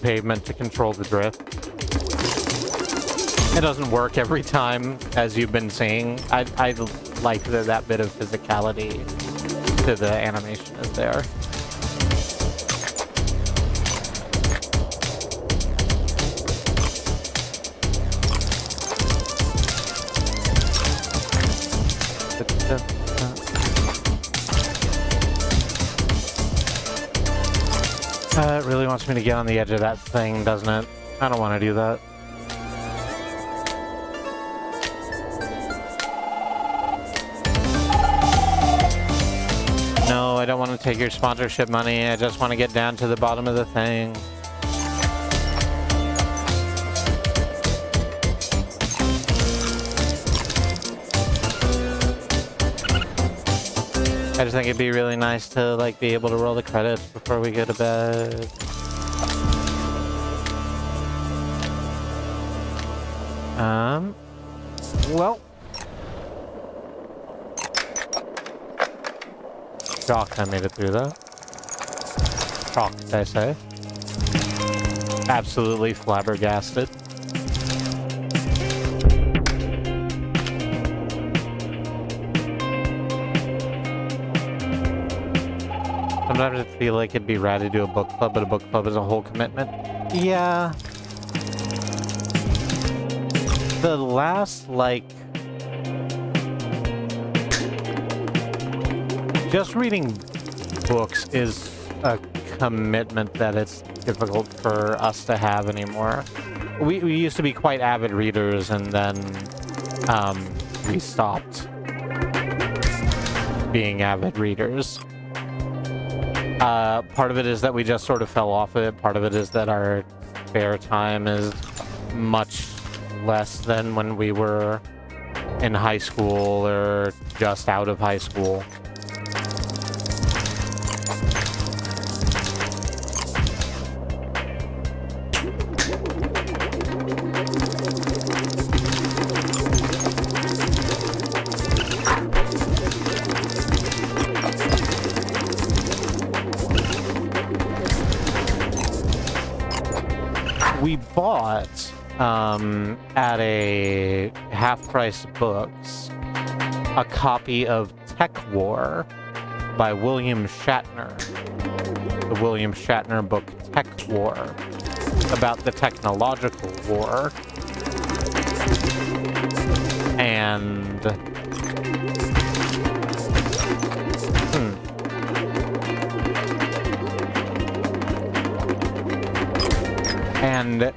Speaker 1: pavement to control the drift. It doesn't work every time, as you've been saying. I like that bit of physicality to the animation is there. It really wants me to get on the edge of that thing, doesn't it? I don't want to do that. No, I don't want to take your sponsorship money. I just want to get down to the bottom of the thing. I just think it'd be really nice to, like, be able to roll the credits before we go to bed. Well. Shocked I made it through that. Shocked, I say. Absolutely flabbergasted. Sometimes I feel like it'd be rad to do a book club, but a book club is a whole commitment. Yeah. The last, like... Just reading books is a commitment that it's difficult for us to have anymore. We used to be quite avid readers, and then we stopped being avid readers. Part of it is that we just sort of fell off it. Part of it is that our spare time is much less than when we were in high school or just out of high school. We bought, at a half-price books, a copy of Tech War by William Shatner. The William Shatner book Tech War, about the technological war. And... And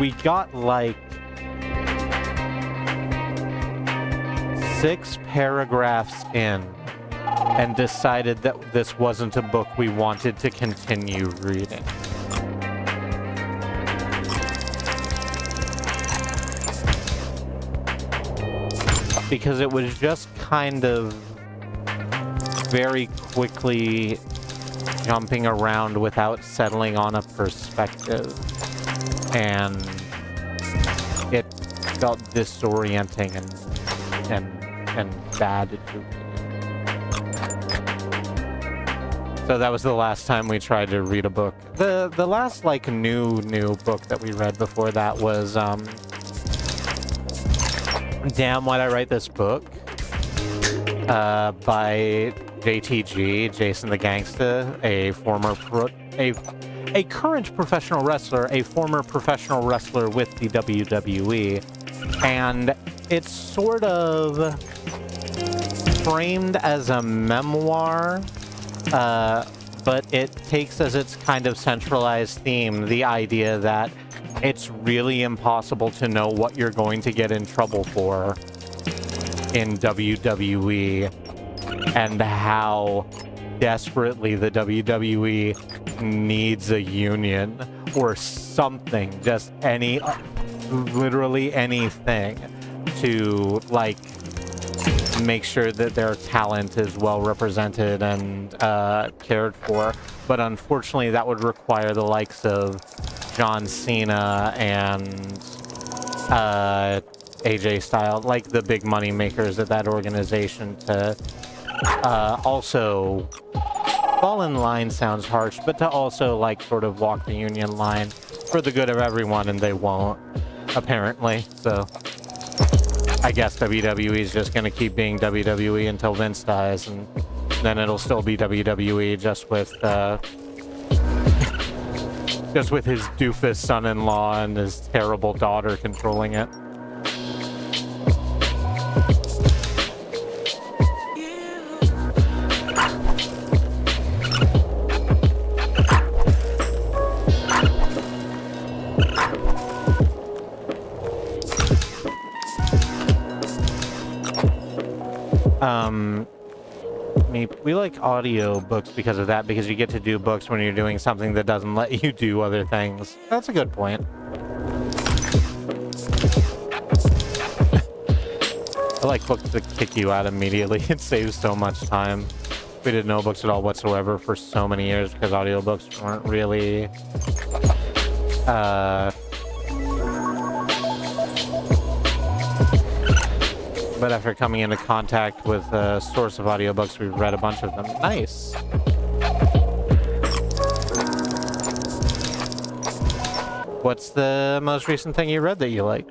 Speaker 1: we got like 6 paragraphs in and decided that this wasn't a book we wanted to continue reading. Because it was just kind of very quickly jumping around without settling on a perspective, and it felt disorienting and bad to me. So that was the last time we tried to read a book. The last like new book that we read before that was Damn Why'd I Write This Book by JTG, Jason the Gangsta, a current professional wrestler, a former professional wrestler with the WWE, And it's sort of framed as a memoir, but it takes as its kind of centralized theme the idea that it's really impossible to know what you're going to get in trouble for in WWE, and how desperately the WWE needs a union or something, just literally anything to, like, make sure that their talent is well represented and cared for. But unfortunately, that would require the likes of John Cena and AJ Styles, like the big money makers at that organization, to also fall in line sounds harsh, but to also, like, sort of walk the union line for the good of everyone, and they won't, apparently. So I guess WWE is just going to keep being WWE until Vince dies, and then it'll still be WWE, just with his doofus son-in-law and his terrible daughter controlling it. We like audio books because of that, because you get to do books when you're doing something that doesn't let you do other things. That's a good point. I like books that kick you out immediately. It saves so much time. We did no books at all whatsoever for so many years because audiobooks weren't really but after coming into contact with a source of audiobooks, we've read a bunch of them. Nice. What's the most recent thing you read that you like?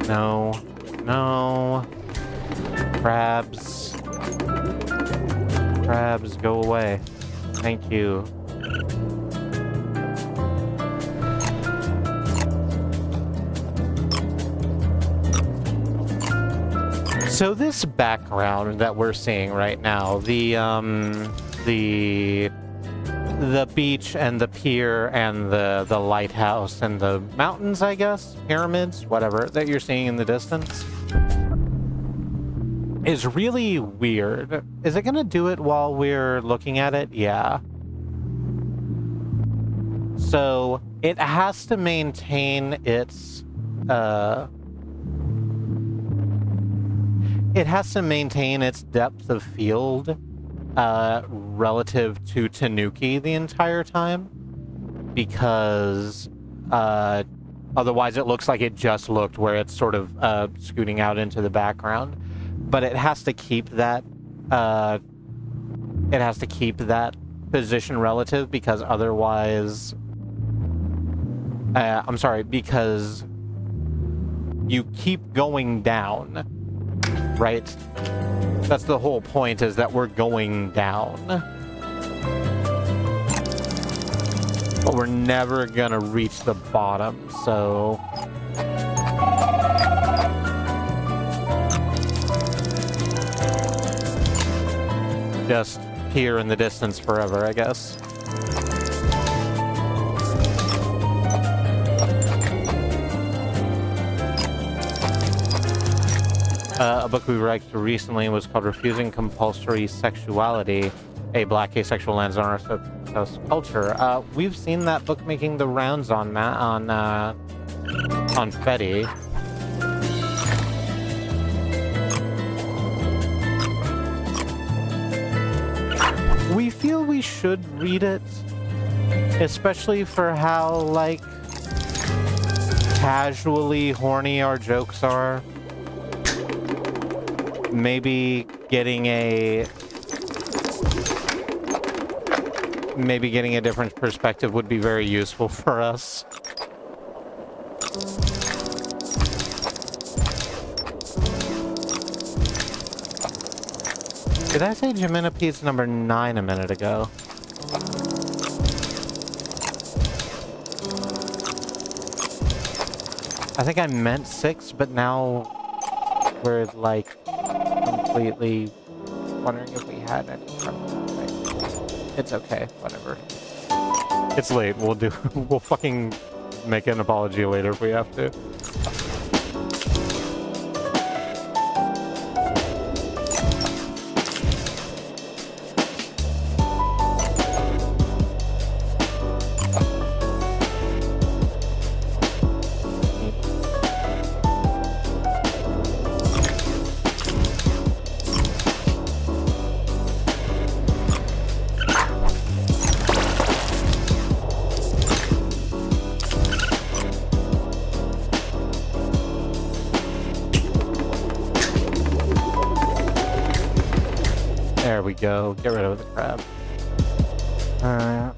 Speaker 1: No. No. Crabs. Crabs, go away. Thank you. So this background that we're seeing right now, the beach and the pier and the lighthouse and the mountains, I guess, pyramids, whatever, that you're seeing in the distance, is really weird. Is it gonna do it while we're looking at it? Yeah. So it has to maintain its depth of field relative to Tanuki the entire time, because otherwise it looks like it just looked, where it's sort of scooting out into the background. But it has to keep that position relative, because otherwise because you keep going down, right? That's the whole point, is that we're going down, but we're never gonna reach the bottom. So just here in the distance forever, I guess. A book we read recently was called Refusing Compulsory Sexuality, a Black Asexual Lens on Orthodox Culture. We've seen that book making the rounds on Fetty. We feel we should read it, especially for how, like, casually horny our jokes are. Maybe getting a different perspective would be very useful for us. Did I say Geminipede's number 9 a minute ago? I think I meant 6, but now we're like completely wondering if we had any from that, right? It's okay, whatever. It's late. We'll fucking make an apology later if we have to. There we go. Get rid of the crab. I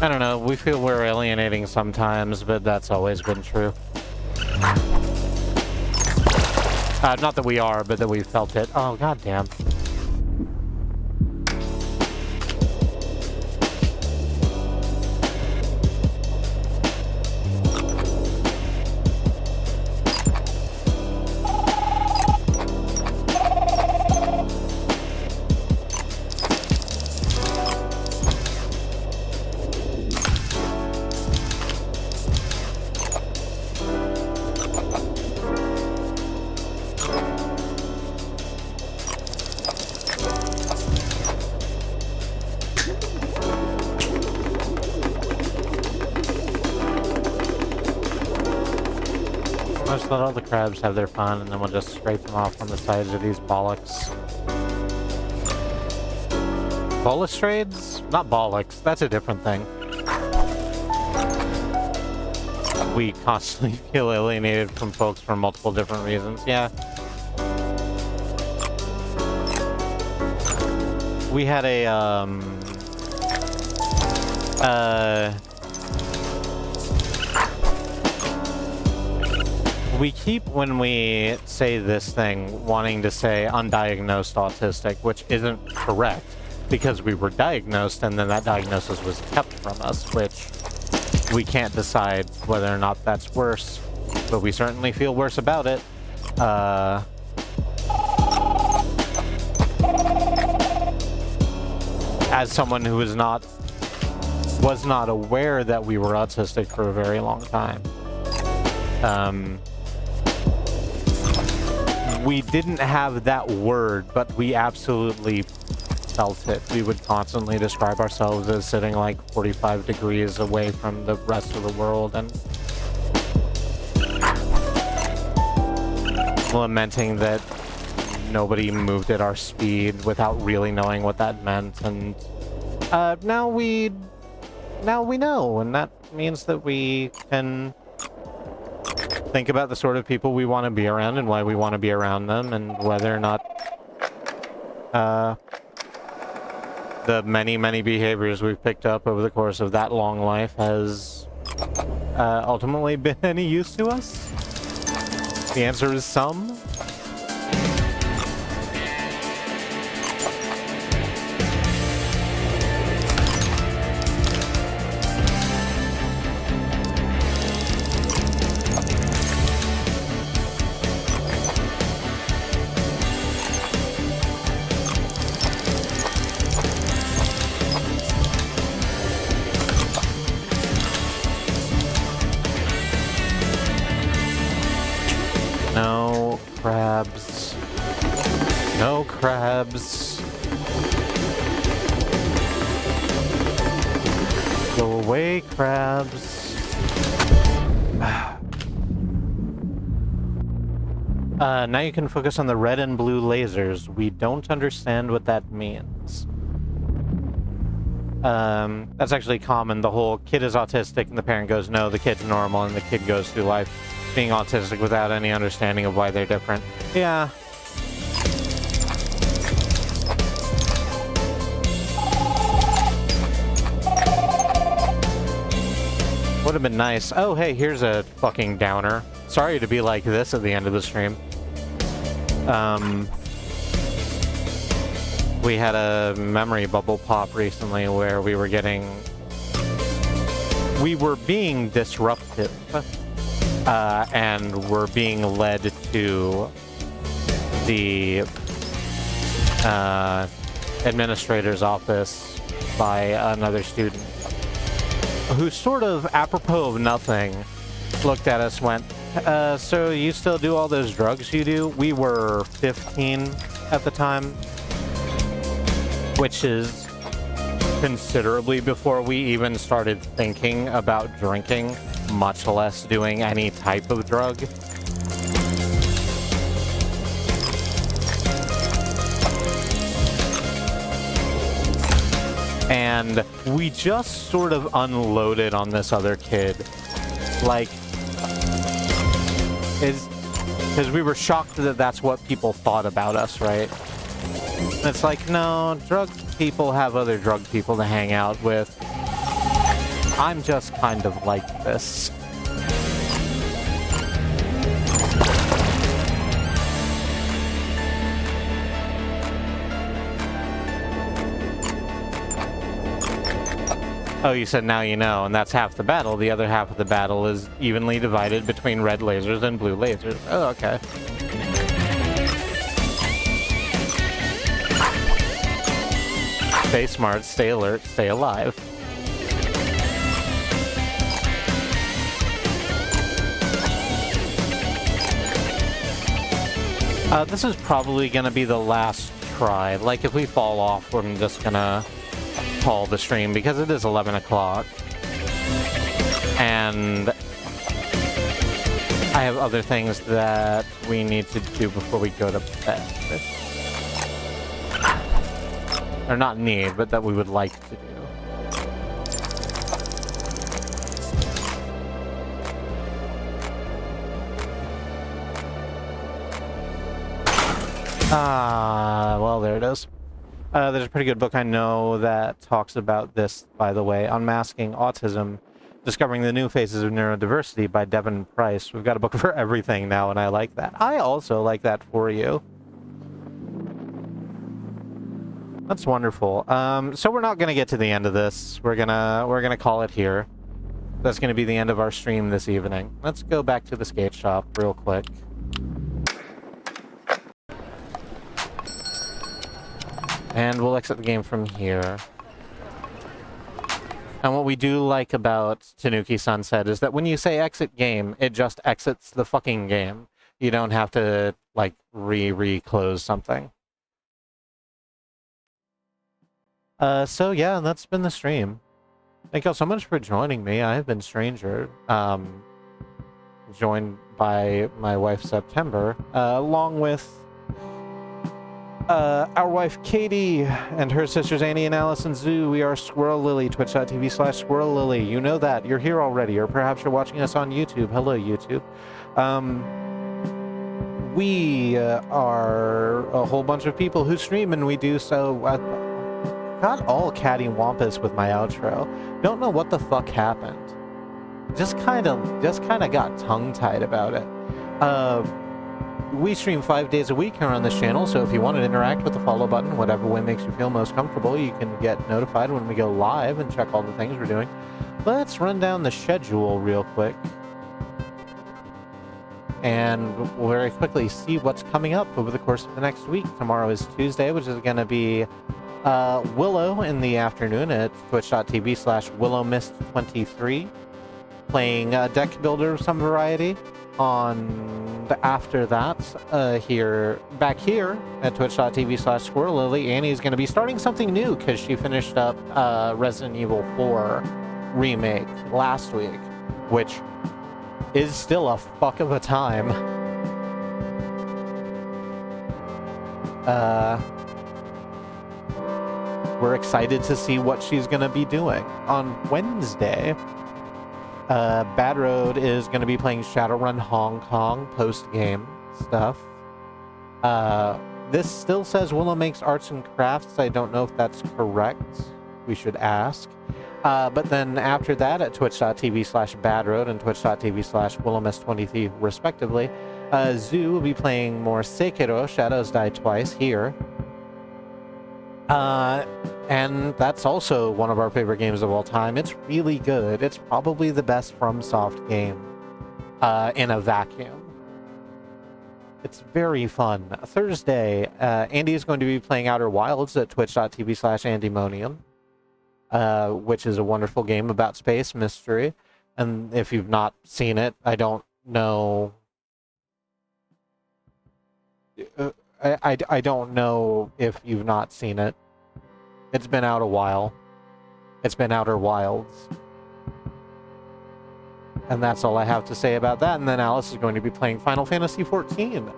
Speaker 1: don't know. We feel we're alienating sometimes, but that's always been true. Not that we are, but that we felt it. Oh, goddamn. Let's let all the crabs have their fun, and then we'll just scrape them off on the sides of these bollocks. Balustrades? Not bollocks. That's a different thing. We constantly feel alienated from folks for multiple different reasons. Yeah. We had a, we keep, when we say this thing, wanting to say undiagnosed autistic, which isn't correct, because we were diagnosed and then that diagnosis was kept from us, which we can't decide whether or not that's worse, but we certainly feel worse about it. As someone who was not aware that we were autistic for a very long time. We didn't have that word, but we absolutely felt it. We would constantly describe ourselves as sitting like 45 degrees away from the rest of the world and lamenting that nobody moved at our speed without really knowing what that meant. And now we know, and that means that we can think about the sort of people we want to be around and why we want to be around them, and whether or not the many behaviors we've picked up over the course of that long life has ultimately been any use to us. The answer is some. No crabs. No crabs. Go away, crabs. Now you can focus on the red and blue lasers. We don't understand what that means. That's actually common. The whole kid is autistic and the parent goes, no, the kid's normal, and the kid goes through life being autistic without any understanding of why they're different. Yeah. Would have been nice. Oh, hey, here's a fucking downer. Sorry to be like this at the end of the stream. We had a memory bubble pop recently where we were being disruptive, and we're being led to the administrator's office by another student who sort of, apropos of nothing, looked at us, went, so you still do all those drugs you do? We were 15 at the time, which is considerably before we even started thinking about drinking, much less doing any type of drug. And we just sort of unloaded on this other kid. Like, because we were shocked that that's what people thought about us, right? And it's like, no, drug people have other drug people to hang out with. I'm just kind of like this. Oh, you said now you know, and that's half the battle. The other half of the battle is evenly divided between red lasers and blue lasers. Oh, okay. Stay smart, stay alert, stay alive. This is probably gonna be the last try. Like, if we fall off, I'm just gonna call the stream because it is 11 o'clock. And I have other things that we need to do before we go to bed. Or not need, but that we would like to do. Well, there it is. There's a pretty good book I know that talks about this, by the way, Unmasking Autism, Discovering the New Faces of Neurodiversity by Devin Price. We've got a book for everything now, and I like that. I also like that for you. That's wonderful. So we're not gonna get to the end of this. We're gonna call it here. That's gonna be the end of our stream this evening. Let's go back to the skate shop real quick. And we'll exit the game from here. And what we do like about Tanuki Sunset is that when you say exit game, it just exits the fucking game. You don't have to, like, re-close something. So yeah, that's been the stream. Thank y'all so much for joining me. I have been Stranger, joined by my wife September, along with our wife Katie and her sisters Annie and Allison Zoo. We are Squirrel Lily, twitch.tv/Squirrel Lily. You know that. You're here already, or perhaps you're watching us on YouTube. Hello, YouTube. We are a whole bunch of people who stream, and we do so. Got all cattywampus with my outro. Don't know what the fuck happened. Just kind of got tongue-tied about it. We stream 5 days a week here on this channel, so if you want to interact with the follow button, whatever way makes you feel most comfortable, you can get notified when we go live and check all the things we're doing. Let's run down the schedule real quick. And we'll very quickly see what's coming up over the course of the next week. Tomorrow is Tuesday, which is going to be Willow in the afternoon at twitch.tv/WillowMist23. Playing deck builder of some variety. On the after that, back here at twitch.tv/Squirrel Lily, Annie's going to be starting something new because she finished up Resident Evil 4 remake last week, which is still a fuck of a time. We're excited to see what she's going to be doing. On Wednesday, Bad Road is going to be playing Shadowrun Hong Kong post-game stuff. This still says Willow makes arts and crafts. I don't know if that's correct. We should ask. But then after that, at twitch.tv/badroad and twitch.tv/willowmiss23 respectively, Zoo will be playing more Sekiro, Shadows Die Twice here. And that's also one of our favorite games of all time. It's really good. It's probably the best FromSoft game in a vacuum. It's very fun. Thursday, Andy is going to be playing Outer Wilds at twitch.tv/andymonium, which is a wonderful game about space mystery. And if you've not seen it, I don't know... I don't know if you've not seen it. It's been out a while. It's been Outer Wilds. And that's all I have to say about that. And then Alice is going to be playing Final Fantasy XIV.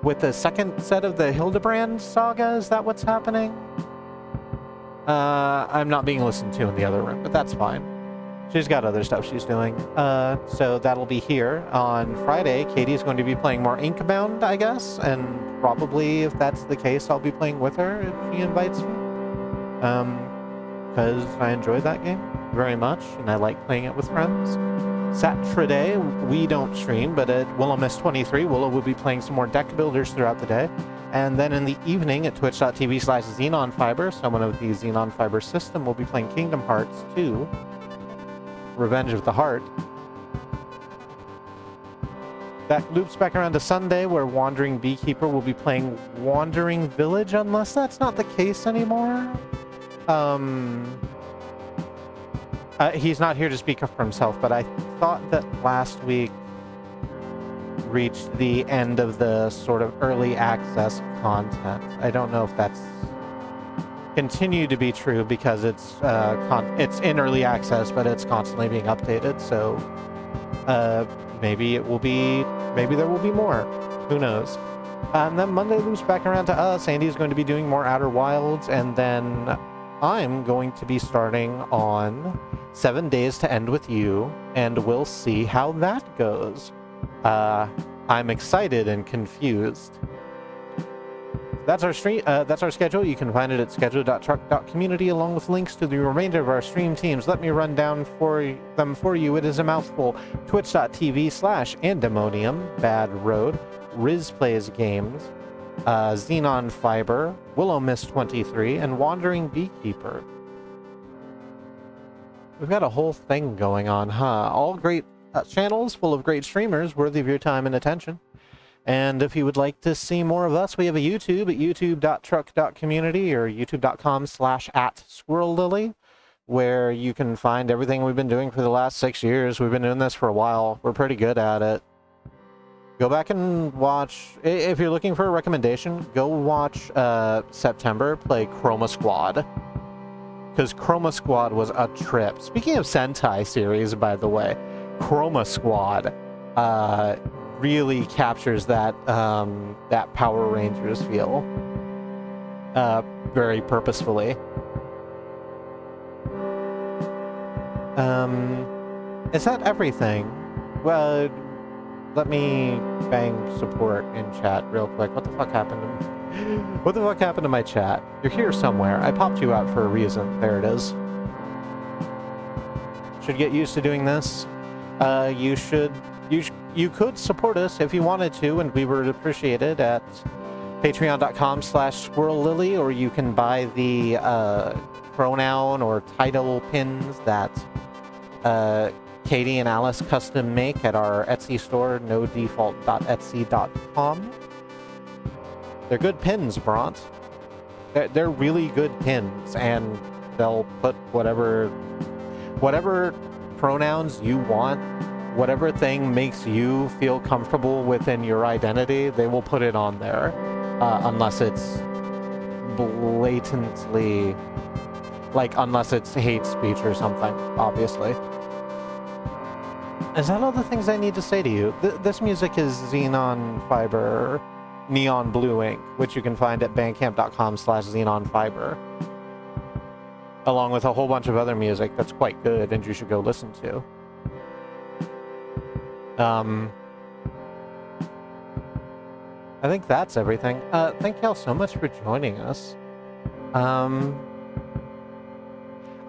Speaker 1: With the second set of the Hildebrand saga, is that what's happening? I'm not being listened to in the other room, but that's fine. She's got other stuff she's doing. So that'll be here. On Friday, Katie's going to be playing more Inkbound, I guess. And probably, if that's the case, I'll be playing with her if she invites me. Because I enjoy that game very much, and I like playing it with friends. Saturday, we don't stream, but at WillowMiss23, Willow will be playing some more deck builders throughout the day. And then in the evening at twitch.tv/XenonFiber, someone of the Xenon Fiber system will be playing Kingdom Hearts 2, Revenge of the Heart. That loops back around to Sunday, where Wandering Beekeeper will be playing Wandering Village, unless that's not the case anymore. He's not here to speak up for himself, but I thought that last week reached the end of the sort of early access content. I don't know if that's continued to be true because it's in early access, but it's constantly being updated. So maybe there will be more. Who knows? And then Monday loops back around to us. Andy's going to be doing more Outer Wilds, and then I'm going to be starting on 7 Days to End With You, and we'll see how that goes. I'm excited and confused. That's our stream. That's our schedule. You can find it at schedule.truck.community along with links to the remainder of our stream teams. Let me run down them for you. It is a mouthful. Twitch.tv/Andemonium, Bad Road, Riz Plays Games, Xenon Fiber, WillowMiss23, and Wandering Beekeeper. We've got a whole thing going on, huh? All great channels full of great streamers worthy of your time and attention. And if you would like to see more of us, we have a YouTube at youtube.truck.community or youtube.com/@squirrellily, where you can find everything we've been doing for the last 6 years. We've been doing this for a while. We're pretty good at it. Go back and watch. If you're looking for a recommendation, go watch September play Chroma Squad. Because Chroma Squad was a trip. Speaking of Sentai series, by the way, Chroma Squad really captures that that Power Rangers feel very purposefully. Is that everything? Well, let me bang support in chat real quick. What the fuck happened to me? What the fuck happened to my chat? You're here somewhere. I popped you out for a reason. There it is. Should get used to doing this. You could support us if you wanted to, and we would appreciate it at patreon.com/squirrellily, or you can buy the pronoun or title pins that Katie and Alice custom make at our Etsy store, nodefault.etsy.com. They're good pins, Bront. They're really good pins, and they'll put whatever pronouns you want, whatever thing makes you feel comfortable within your identity, they will put it on there, unless it's blatantly, unless it's hate speech or something, obviously. Is that all the things I need to say to you? This music is Xenon Fiber Neon Blue Ink, which you can find at bandcamp.com/xenonfiber, along with a whole bunch of other music that's quite good and you should go listen to. I think that's everything. Thank y'all so much for joining us.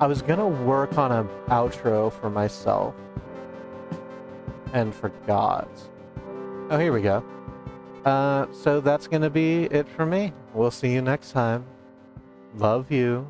Speaker 1: I was gonna work on an outro for myself. And forgot. Oh, here we go. So that's gonna be it for me. We'll see you next time. Love you.